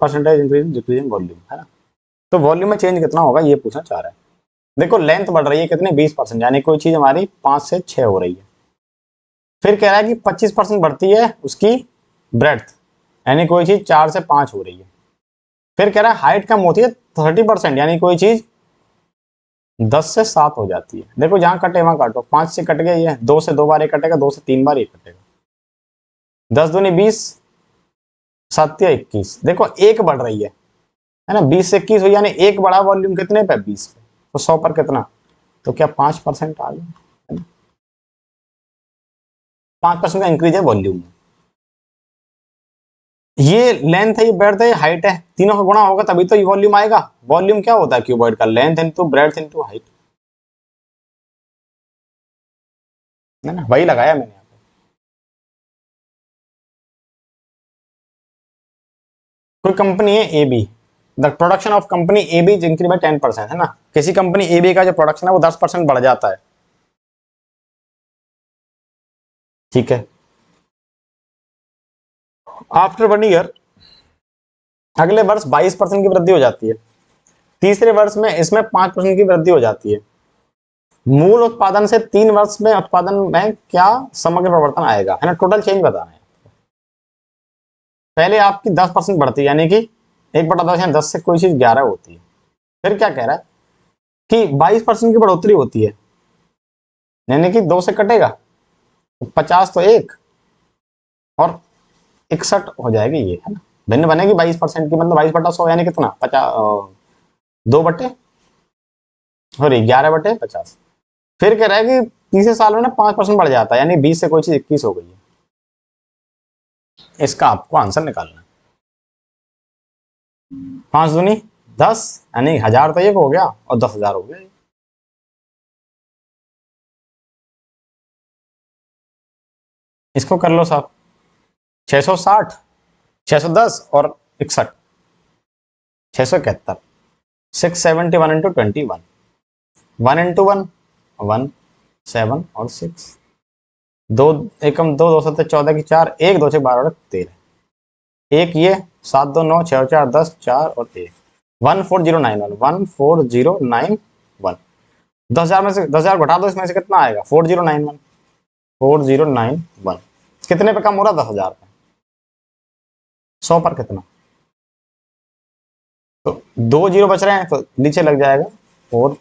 percentage increase decrease in volume, है ना। तो वॉल्यूम में चेंज कितना होगा ये पूछना चाह रहा है। देखो लेंथ बढ़ रही है कितने 20%, यानी कोई चीज हमारी 5 से 6 हो रही है। फिर कह रहा है कि 25% बढ़ती है उसकी ब्रेड्थ, यानी कोई चीज 4 से 5 हो रही है। फिर कह रहा है हाइट कम होती है 30%, यानी कोई चीज 10 से 7 हो जाती है। देखो जहां कटे वहां काटो, 5 से कट गया, ये 2 से 2 बार ये कटेगा, 2 से 3 बार ये कटेगा। 10 दूनी 20, 7 या 21, देखो एक बढ़ रही है ना, 20 से 21 हो, यानी एक बढ़ा वॉल्यूम कितने पे 20 पे, तो 100 पर कितना, तो क्या 5% आ गया, है ना। 5% का इंक्रीज है वॉल्यूम में। ये लेंथ है, ये ब्रेड्थ है, ये हाइट है, तीनों का गुणा होगा तभी तो ये वॉल्यूम आएगा। वॉल्यूम क्या होता है क्यूबॉइड का, length into breadth into height, है ना, वही लगाया मैंने यहाँ पे। कोई कंपनी है A B, the production of company A B increase by 10%, है ना। किसी कंपनी ए बी का जो प्रोडक्शन है वो 10% बढ़ जाता है, ठीक है। आफ्टर 1 ईयर, अगले वर्ष 22% की वृद्धि हो जाती है। तीसरे वर्ष में इसमें 5% की वृद्धि हो जाती है। मूल उत्पादन से 3 वर्ष में उत्पादन में क्या समग्र परिवर्तन आएगा, है ना, टोटल चेंज बताना है। पहले आपकी 10% बढ़ती है, यानी कि 1/10 या 10 से कोई चीज 11 होती है। फिर क्या कह रहा है कि 22% की बढ़ोतरी होती है, यानी कि 2 से कटेगा तो 50, तो 1 और 61 हो जाएगी ये, है ना। भिन्न बनेगी 22% की, मतलब 22/100 यानी कितना 50, 2 बटे सॉरी 11/50। फिर कह रहा है कि तीसरे साल में ना 5% बढ़ जाता है, यानी 20 से कोई चीज 21 हो गई है। इसका आपको आंसर निकालना है। 5 दूनी 10, यानी 1000 तो एक हो गया और 10,000 हो गया। इसको कर लो साहब, 660, 610 और 61, 671, 671 × 21, 1 × 1 7 और 6, दो एकम 2, 2 7 14 की 4, 1 2 6 12 13, एक ये 7 2 9 6 4 10 4 और 1, 14091, 14091। 10,000 में से 10,000 घटा दो, इसमें से कितना आएगा 4091, 4091 कितने पे कम हो रहा 10,000 पे, 100 पर कितना, तो 2 जीरो बच रहे हैं तो नीचे लग जाएगा 4,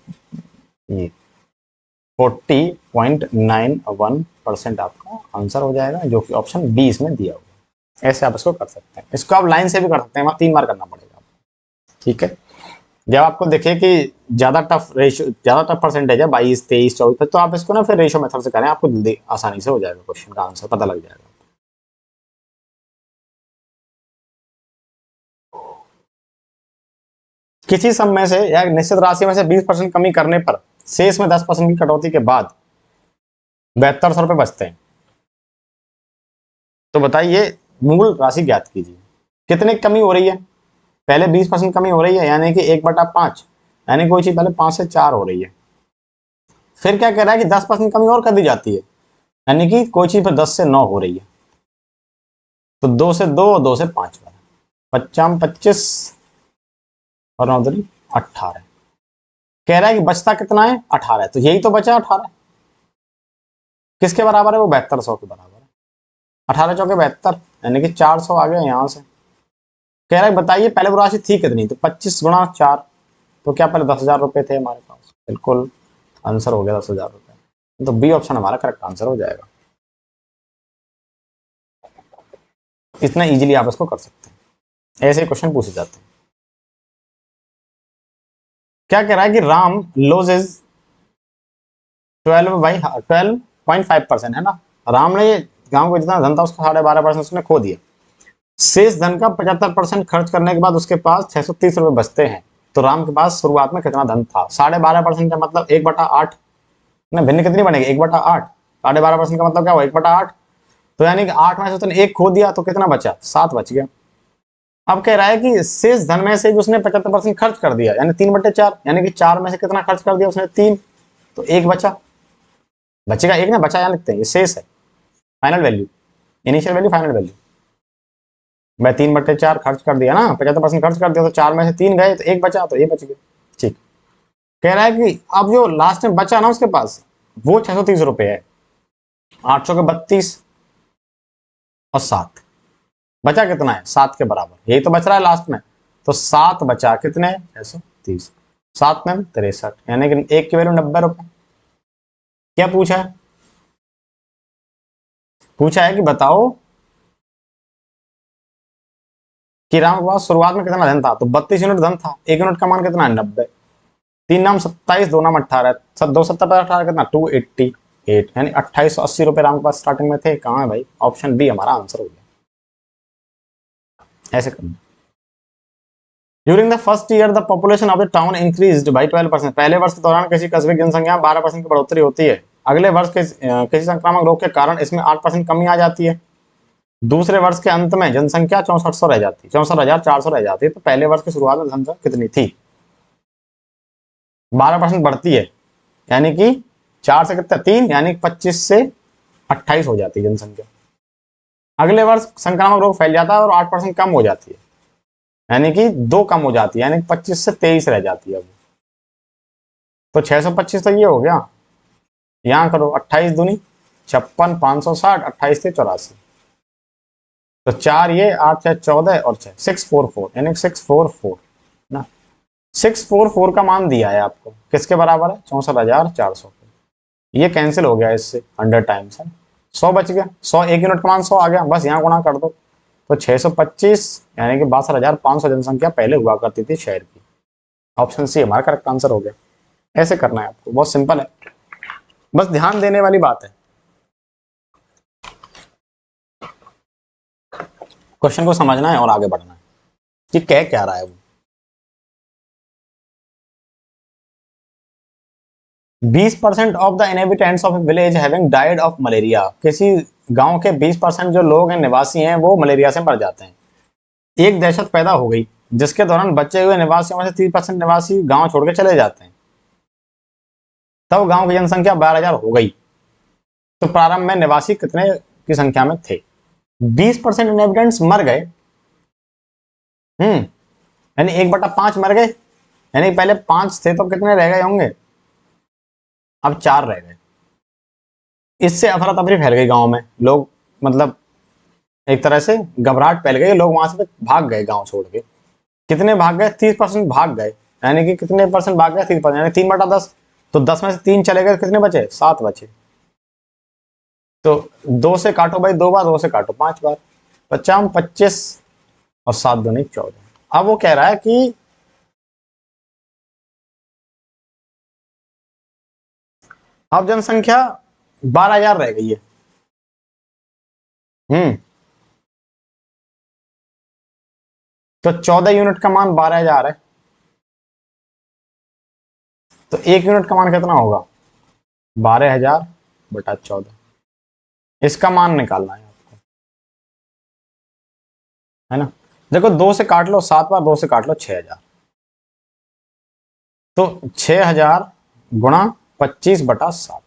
ये 40.91% आपका आंसर हो जाएगा, जो कि ऑप्शन बी इसमें दिया हुआ। ऐसे आप इसको कर सकते हैं। इसको आप लाइन से भी कर सकते हैं, वहां 3 बार करना पड़ेगा, ठीक है। जब आपको देखे कि ज्यादा टफ रेशियो, ज्यादा टफ परसेंटेज है 22 23 24, तो आप इसको ना फिर रेशियो मेथड से करें, आपको जल्दी आसानी से हो जाएगा, क्वेश्चन का आंसर पता लग जाएगा। किसी सम में से या निश्चित राशि में से 20% कमी करने पर शेष में 10% की कटौती के बाद 7200 रुपए बचते हैं। तो बताइए मूल राशि ज्ञात कीजिए। कितने कमी हो रही है, पहले 20% कमी हो रही है, यानी कि 1/5, यानी कोई चीज पहले 5 से 4 हो रही है। फिर क्या कह रहा है कि 10% कमी और कर दी जाती है, यानी कि कोई चीज पर 10 से 9 हो रही है। तो 2 से 2 और 2 से 5, 55 25 और 9 दूनी 18। कह रहा है कि बचता कितना है 18, तो यही तो बचा 18, किसके बराबर है वो 7200 के बराबर है। 18 चौके 72, यानी कि 400 आ गया यहां से। कह रहा है बताइए पहले वो राशि थी कितनी, तो 25 × 4, तो क्या पहले 10,000 रुपए थे हमारे पास, बिल्कुल आंसर हो गया 10,000 रुपए। तो बी ऑप्शन हमारा करेक्ट आंसर हो जाएगा। इतना इजीली आप इसको कर सकते हैं, ऐसे क्वेश्चन पूछे जाते हैं। क्या कह रहा है कि राम लॉसेज 12.5% है ना। राम ने गांव को जितना धन था उसका 12.5% उसने खो दिया। शेष धन का 75% खर्च करने के बाद उसके पास 630 रुपए बचते हैं। तो राम के पास शुरुआत में कितना धन था? 12.5% का मतलब 1/8 ना, भिन्न कितनी बनेगी? 1/8। 12.5% का मतलब क्या हुआ? 1/8। तो यानी कि 8 में से उसने 1 खो दिया, तो कितना बचा? 7 बच गया। अब कह रहा है कि शेष धन में से भी उसने 75% खर्च कर दिया, यानी 3/4, यानी कि 4 में से कितना खर्च कर दिया उसने? 3। तो 1 बचा, बचेगा 1 ना, बचा यहाँ लिखते हैं, ये शेष है, final value, initial value, final value. मैं 3/4 खर्च कर दिया ना, 75% खर्च कर दिया, तो 4 में से 3 गए, तो 1 बचा, तो ये बच गया। ठीक। कह रहा है कि अब जो लास्ट में बचा ना उसके पास, वो 630 रुपए है। 800 के 32 और 7 बचा कितना है? 7 के बराबर, यही तो बच रहा है लास्ट में। तो 7 बचा कितने? 630। 7 में 63, यानी कि 1 की वैल्यू 90 रुपए। क्या पूछा है? पूछा है कि बताओ कि राम के पास शुरुआत में कितना धन था? तो 32 यूनिट धन था। 1 यूनिट का मान कितना है? 90। 3 नाम 27, 2 नाम 18, 2 7 18 कितना? 288, यानी 2880 रुपए राम के पास स्टार्टिंग में थे। कहाँ है भाई? ऑप्शन बी हमारा आंसर हो गया। ऐसे करना। During the first year the population of the town increased by 12%। पहले वर्ष के दौरान किसी कस्बे की जनसंख्या में 12% की बढ़ोतरी होती है। अगले वर्ष के किसी संक्रामक रोग के कारण इसमें 8% कमी आ जाती है। दूसरे वर्ष के अंत में जनसंख्या 6400 रह जाती है, 64,400 रह जाती है। तो पहले वर्ष की शुरुआत में जनसंख्या कितनी थी? 12% बढ़ती है, यानी कि 4 से कितना? 3, यानी 25 से 28 हो जाती है जनसंख्या। अगले वर्ष संक्रामक रोग फैल जाता है और 8% कम हो जाती है, यानी कि 2 कम हो जाती है, यानी 25 से 23 रह जाती है। अब तो 625 तो ये हो गया। यहां करो 28 दूनी 56, 560, 28 से 84, तो 4 ये, 8 6 14 और 6 644, यानी 644 ना। 644 का मान दिया है आपको, किसके बराबर है? 64,400। ये कैंसिल हो गया इससे 100 टाइम्स है, 100 बच गया। 100, 1 यूनिट का मान 100 आ गया, बस यहाँ गुणा कर दो। तो 625, यानी कि 62,500 जनसंख्या पहले हुआ करती थी शहर की। ऑप्शन सी हमारा करेक्ट आंसर हो गया। ऐसे करना है आपको, बहुत सिंपल है, बस ध्यान देने वाली बात है। क्वेश्चन को समझना है और आगे बढ़ना है कि कह क्या रहा है वो। 20% of the inhabitants of village having died of malaria. किसी गांव के 20% जो लोग हैं, निवासी हैं, वो मलेरिया से मर जाते हैं। एक दहशत पैदा हो गई जिसके दौरान बचे हुए निवासियों में से 30% निवासी गांव छोड़ के चले जाते हैं। तब गांव की जनसंख्या 12,000 हो गई। तो प्रारंभ में निवासी कितने की संख्या में थे? 20% इनहेबिटेंट्स मर गए, यानी 1/5 मर गए, यानी पहले 5 थे तो कितने रह गए होंगे? अब 4 रह गए। इससे अफरा तफरी फैल गई गांव में, लोग मतलब एक तरह से घबराहट फैल गई, लोग वहां से भाग गए गांव छोड़ के। कितने भाग गए? 30% भाग गए, यानी कि कितने परसेंट भाग गए? 30%, यानी 3/10। तो 10 में से 3 चले गए, कितने बचे? 7 बचे। तो 2 से काटो भाई 2 बार, 2 से काटो 5 बार, 50 25 और 7 दूनी 14। अब वो कह रहा है कि अब जनसंख्या 12,000 रह गई है। तो 14 यूनिट का मान 12,000 है, तो 1 यूनिट का मान कितना होगा? 12,000/14। इसका मान निकालना है आपको, है ना। देखो 2 से काट लो 7 बार, 2 से काट लो 6,000। तो 6,000 गुणा 25/7,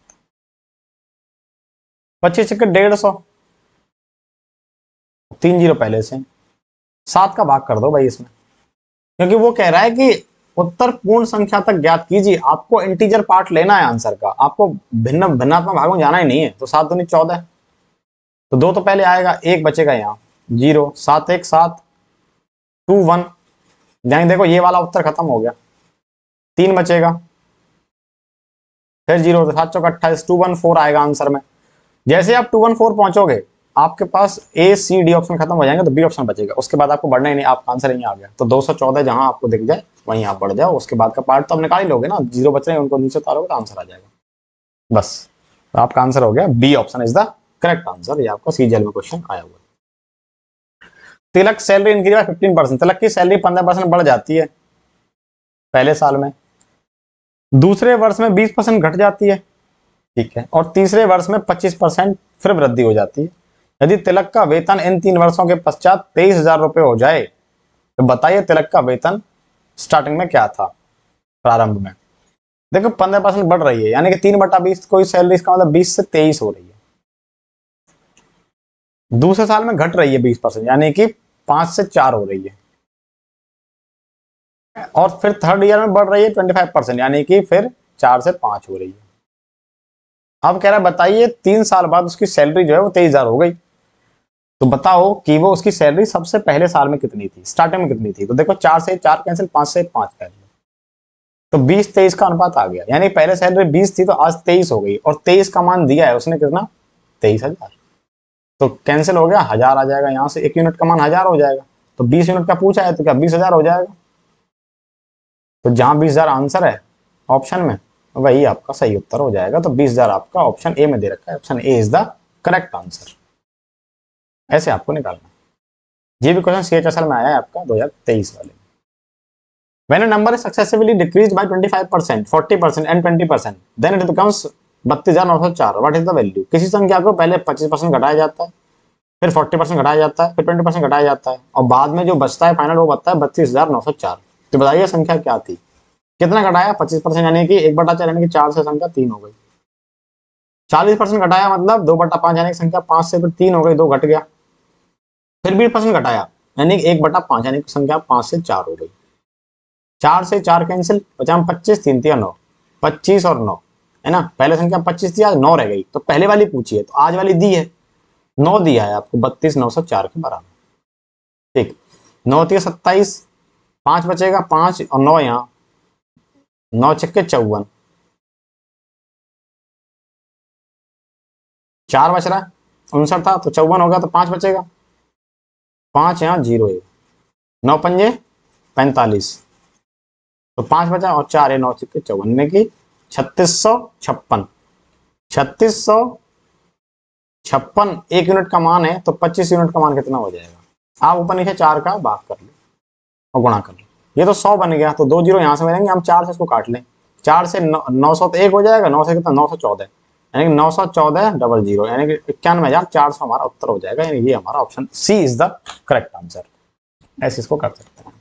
25 के 150, 3 जीरो पहले से, 7 का भाग कर दो भाई इसमें, क्योंकि वो कह रहा है कि उत्तर पूर्ण संख्या तक ज्ञात कीजिए। आपको इंटीजर पार्ट लेना है आंसर का, आपको भिन्नात्मक भागों में जाना ही नहीं है। तो 7 दूनी 14, तो 2 तो पहले आएगा, 1 बचेगा यहाँ, 0, 7 1 7, 2 1, यानी देखो ये वाला उत्तर खत्म हो गया। 3 बचेगा, फिर 0, तो 7 चौका 28, 2 1 4 आएगा आंसर में। जैसे आप 2 1 4 पहुंचोगे, आपके पास ए सी डी ऑप्शन खत्म हो जाएंगे तो बी ऑप्शन बचेगा, उसके बाद आपको बढ़ना ही नहीं, आपका आंसर यहीं आ गया। तो 214 जहां आपको दिख जाए वहीं आप बढ़ जाओ, उसके बाद का पार्ट तो आप निकाल ही लोगे ना, जीरो बच रहे हैं उनको नीचे उतारोगे तो आंसर आ जाएगा बस। तो आपका आंसर हो गया B option is the correct answer. ये आपका सीजीएल में क्वेश्चन आया हुआ है। Tilak salary increase by 15%, Tilak की सैलरी 15% बढ़ जाती है पहले साल में, दूसरे वर्ष में 20% घट जाती है, ठीक है, और तीसरे वर्ष में 25% फिर वृद्धि हो जाती है। यदि तिलक का वेतन इन 3 वर्षों के पश्चात 23,000 रुपए हो जाए तो बताइए तिलक का वेतन स्टार्टिंग में क्या था, प्रारंभ में। देखो 15% बढ़ रही है, यानी कि 3/20 कोई सैलरी, इसका मतलब 20 से 23 हो रही है। दूसरे साल में घट रही है 20%, यानी कि 5 से 4 हो रही है, और फिर थर्ड ईयर में बढ़ रही है 25%, यानी कि फिर 4 से 5 हो रही है। अब कह रहा है बताइए 3 साल बाद उसकी सैलरी जो है वो 23,000 हो गई, तो बताओ कि वो उसकी सैलरी सबसे पहले साल में कितनी थी, स्टार्टिंग में कितनी थी। तो देखो 4 से 4 कैंसिल, 5 से 5 कैंसिल, तो 20-23 का अनुपात आ गया, यानी पहले सैलरी 20 थी तो आज 23 हो गई, और 23 का मान दिया है उसने कितना, 23,000। तो कैंसिल हो गया, 1000 आ जाएगा, यहां से 1 यूनिट का मान 1000 हो जाएगा। तो 20 यूनिट का पूछा है तो क्या 20,000 हो जाएगा। तो जहां 20,000 आंसर है ऑप्शन में, वही आपका सही उत्तर हो जाएगा। तो 20,000 आपका ऑप्शन ए में दे रखा है, option A is the correct answer. ऐसे आपको निकालना। ये भी क्वेश्चन सीएचएसएल में आया है आपका 2023 वाले। When a number is successively decreased by 25%, 40% and 20%, then it becomes 32,904. What is the value? किसी संख्या को पहले 25% घटाया जाता है, फिर 40% घटाया जाता है, फिर 20% घटाया जाता है, और बाद में जो बचता है फाइनल वो बचता है 32,904। तो बताइए संख्या क्या थी, कितना घटाया, 25%, यानी कि 1/4 यानी कि 4 से संख्या 3 हो गई। 40% घटाया मतलब 2/5 यानी कि संख्या 5 से फिर 3 हो गई, 2 घट गया। फिर 20% घटाया यानी कि 1/5 यानी कि संख्या 5 से 4 हो गई। 4 से 4 कैंसिल, बचा 25, 3 3 9, 25 और 9 है ना। पहले संख्या 25 थी, आज 9 रह गई, तो पहले वाली पूछी है तो आज वाली दी है, 9 दिया है आपको 32,904 के बराबर। ठीक, 9 3 27, 5 बचेगा, 5 और 9 यहाँ, 9 छक्के 54, 4 बच रहा है, 59 था तो 54 हो गया, तो 5 बचेगा, 5 यहाँ 0 है, 9 पंजे 45, तो 5 बचा और 4 है, 9 छक्के 54, यानी कि 3656। 3656 1 यूनिट का मान है, तो 25 यूनिट का मान कितना हो जाएगा। आप ऊपर नीचे 4 का भाग कर लो और गुणा कर लो, ये तो 100 बन गया, तो 2 जीरो यहां से मिलेंगे, हम 4 से इसको काट लें, 4 से 900 तो 1 हो जाएगा, 9 से कितना 914, यानी कि 914 डबल जीरो, यानी कि 91,400 हमारा उत्तर हो जाएगा। यानी ये हमारा option C is the correct answer. ऐसे इसको कर सकते हैं।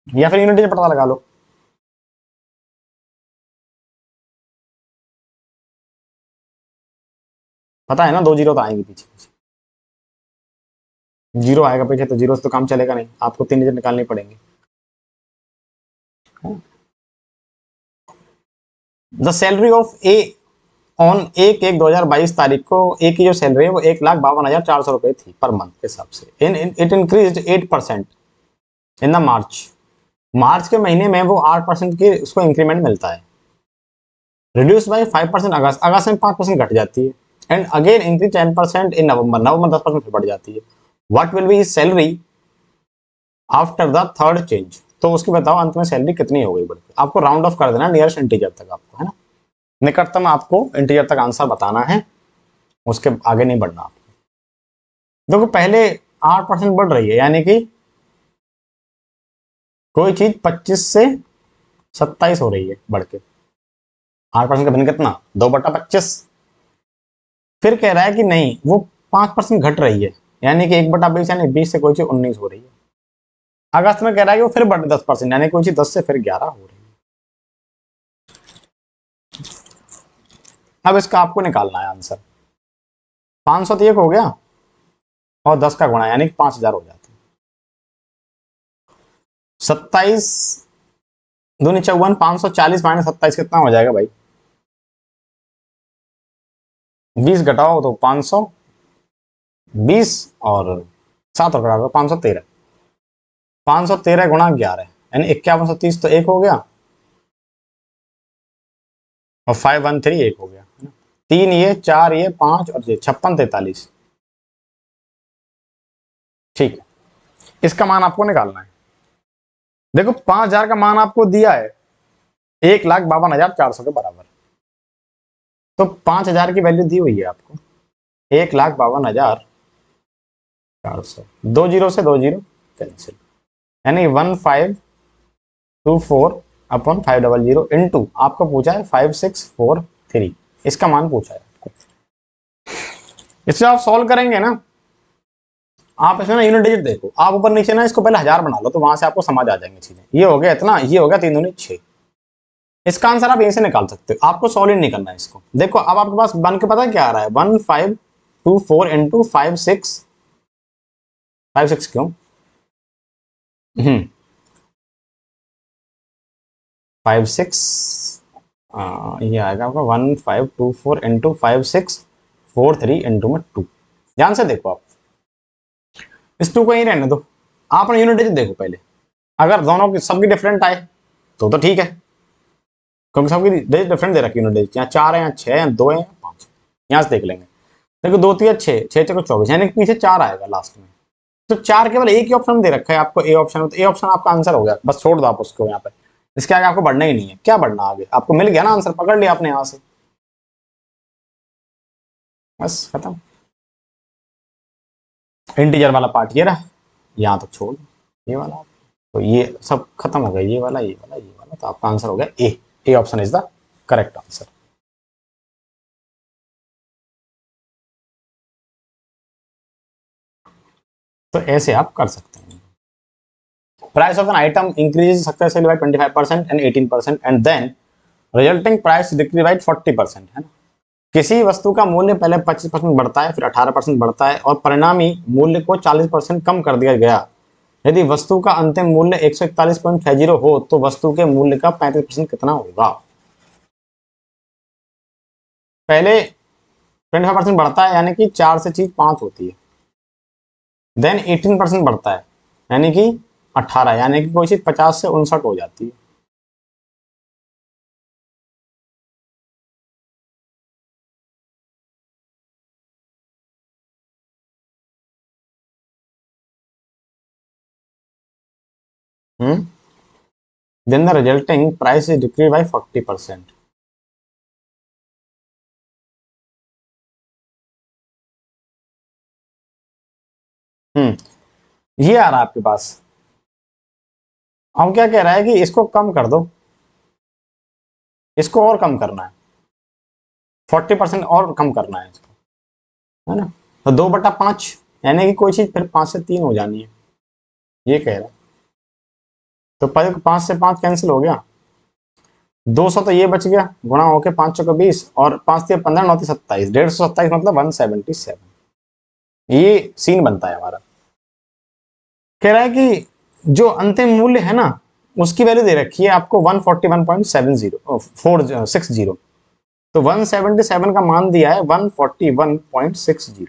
या फिर यूनिट पता लगा लो, पता है ना, 2 जीरो तो आएंगे पीछे, जीरो आएगा पीछे, तो जीरो से तो काम चलेगा नहीं, आपको 3 डिजिट निकालने पड़ेंगे। The salary of A on 1/1/2022 तारीख को ए की जो सैलरी है वो 1,52,400 रुपए थी पर मंथ के हिसाब से। इट इंक्रीज 8% इन द मार्च, मार्च के महीने में वो 8% की उसको इंक्रीमेंट मिलता है। रिड्यूस बाई 5% अगस्त, अगस्त में 5% घट जाती है, एंड अगेन इंक्रीज 10% इन नवंबर, नवंबर 10% बढ़ जाती है। What will be salary after the third change, तो उसकी बताओ अंत में सैलरी कितनी हो गई बढ़ के। आपको राउंड ऑफ कर देना नियरेस्ट इंटीजर तक आपको, है ना, निकटतम आपको इंटीजर तक आंसर बताना है, उसके आगे नहीं बढ़ना आपको। देखो पहले 8% बढ़ रही है, यानी कि कोई चीज 25 से 27 हो रही है बढ़ के, 8% का भिन्न कितना 2/25। फिर कह रहा है कि नहीं वो 5% घट रही है, यानी कि 1/20, यानी 20 से कोई चीज 19 हो रही है। अगस्त में कह रहा है कि वो फिर बढ़ 10%, यानी कोई चीज 10 से फिर 11 हो रही है। अब इसका आपको निकालना है आंसर। 500 तो एक हो गया, और 10 का गुणा यानी कि 5,000 हो जाता है। 27 दूनी 54, 540 माइनस 27 कितना हो जाएगा भाई, 20 घटाओ तो 520, और 7 और घटाओ 513, 513 गुणा 11 यानी 5130, तो एक हो गया, और 513 एक हो गया है ना, 3 ये 4 ये 5 और ये 56 43। ठीक है, इसका मान आपको निकालना है। देखो 5000 का मान आपको दिया है 1,52,400 के बराबर। तो 5000 की वैल्यू दी हुई है आपको 1,52,400। 2 जीरो से 2 जीरो कैंसिल, यानी 1524 अपॉन 500 इंटू आपको पूछा है 5643, इसका मान पूछा है आपको। इससे आप सॉल्व करेंगे ना, आप इसमें ना यूनिट डिजिट देखो, आप ऊपर नीचे ना इसको पहले 1000 बना लो, तो वहां से आपको समझ आ जाएंगे चीजें। ये हो गया इतना, ये हो गया 3 दूनी 6। इसका आंसर आप यहीं से निकाल सकते हो, आपको सॉल्व नहीं करना है इसको। देखो अब आपके पास बन के पता है क्या आ रहा है, 1524 इंटू 56 क्यों 56 ये आएगा आपका 1524 इंटू 5643 इंटू में 2। ध्यान से देखो आप, इस 2 को यहीं रहने दो, आपने यूनिट डिजिट देखो पहले। अगर दोनों की सबकी डिफरेंट आए तो ठीक है, क्योंकि सबकी डिजिट डिफरेंट दे रखी है यूनिट डिजिट, यहाँ 4 है, यहाँ 6 है, यहाँ 2 है, यहाँ 5। यहाँ से देख लेंगे। देखो 2 3 6 6 6 24, यानी कि पीछे 4 आएगा लास्ट में। तो 4 केवल एक ही ऑप्शन दे रखा है आपको, ए ऑप्शन, तो ए ऑप्शन आपका आंसर हो गया, बस छोड़ दो आप उसको यहाँ पे। इसके आगे आपको बढ़ना ही नहीं है, क्या बढ़ना आगे, आपको मिल गया ना आंसर, पकड़ लिया आपने यहाँ से, बस खत्म। इंटीजर वाला पार्ट ये रहा, यहाँ तो छोड़ ये वाला, तो ये सब खत्म हो गया, ये वाला ये वाला ये वाला, तो आपका आंसर हो गया A. A option is the correct answer. तो ऐसे आप कर सकते हैं। Price of an item increases successfully by 25% and 18% and then resulting price decrease by 40%, है ना। किसी वस्तु का मूल्य पहले 25% बढ़ता है, फिर 18% बढ़ता है, और परिणामी मूल्य को 40% कम कर दिया गया। यदि वस्तु का अंतिम मूल्य 141.50 हो तो वस्तु के मूल्य का 35% कितना होगा। पहले 25% बढ़ता है, यानी कि 4 से चीज 5 होती है। देन 18% बढ़ता है, यानी कि 18, यानी कि कोई चीज 50 से 59 हो जाती है। Then the resulting price is decreased by 40%. ये आ रहा है आपके पास। अब क्या कह रहा है कि इसको कम कर दो, इसको और कम करना है, 40% और कम करना है इसको, है ना। तो 2/5, यानी कि कोई चीज फिर 5 से 3 हो जानी है, ये कह रहा है। तो 5 से 5 कैंसिल हो गया, 200 तो ये बच गया, गुणा होके 5 चौके 20 और 5 से 15 9 27, 127 मतलब 177। ये सीन बनता है हमारा। कह रहा है कि जो अंतिम मूल्य है ना, उसकी वैल्यू दे रखी है आपको 141.60 460। तो 177 का मान दिया है 141.60।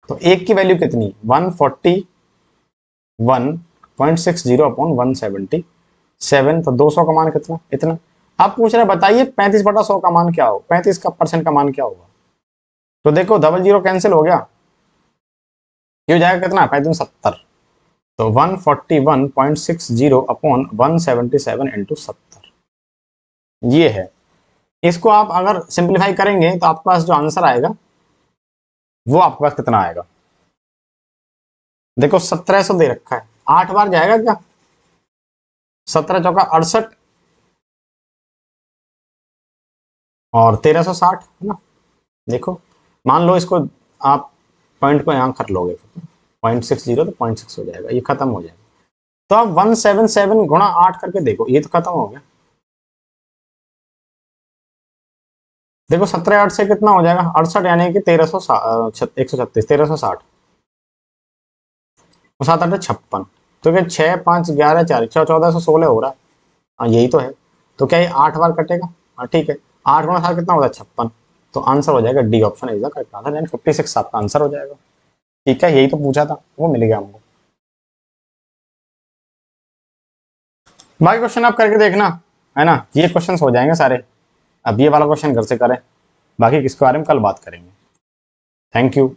तो एक की वैल्यू कितनी, 141.60 अपॉन 177, तो 200 का मान कितना, इतना। आप पूछ रहे बताइए 35/100 का मान क्या हो, 35 का परसेंट का मान क्या होगा। तो देखो डबल जीरो कैंसिल हो गया, ये हो जाएगा कितना, 75। तो 141.60 अपॉन 177 इंटू 70, ये है। इसको आप अगर सिंप्लीफाई करेंगे तो आपके पास जो आंसर आएगा वो आपके पास कितना आएगा, देखो 1700 दे रखा है, 8 बार जाएगा क्या, 17 चौका 68 और 1360, है ना। देखो मान लो इसको आप पॉइंट को यहां कर लोगे, 0.60 तो 0.6 हो जाएगा, ये खत्म हो जाएगा। तो आप 177 गुणा 8 करके देखो, ये तो खत्म हो गया। देखो 17 8 से कितना हो जाएगा, 68, यानी कि 136 1360, 7 8 56, तो क्या 6 5 11 4 1416 हो रहा है। हाँ यही तो है। तो क्या ये 8 बार कटेगा, हाँ ठीक है, 8 गुणा 7 कितना होता है 56। तो आंसर हो जाएगा D option is the correct answer, यानी 56 आपका आंसर हो जाएगा। ठीक है, यही तो पूछा था, वो मिल गया हमको। बाकी क्वेश्चन आप करके देखना, है ना, ये क्वेश्चन हो जाएंगे सारे। अब ये वाला क्वेश्चन घर से करें, बाकी किसके बारे में कल बात करेंगे। Thank you.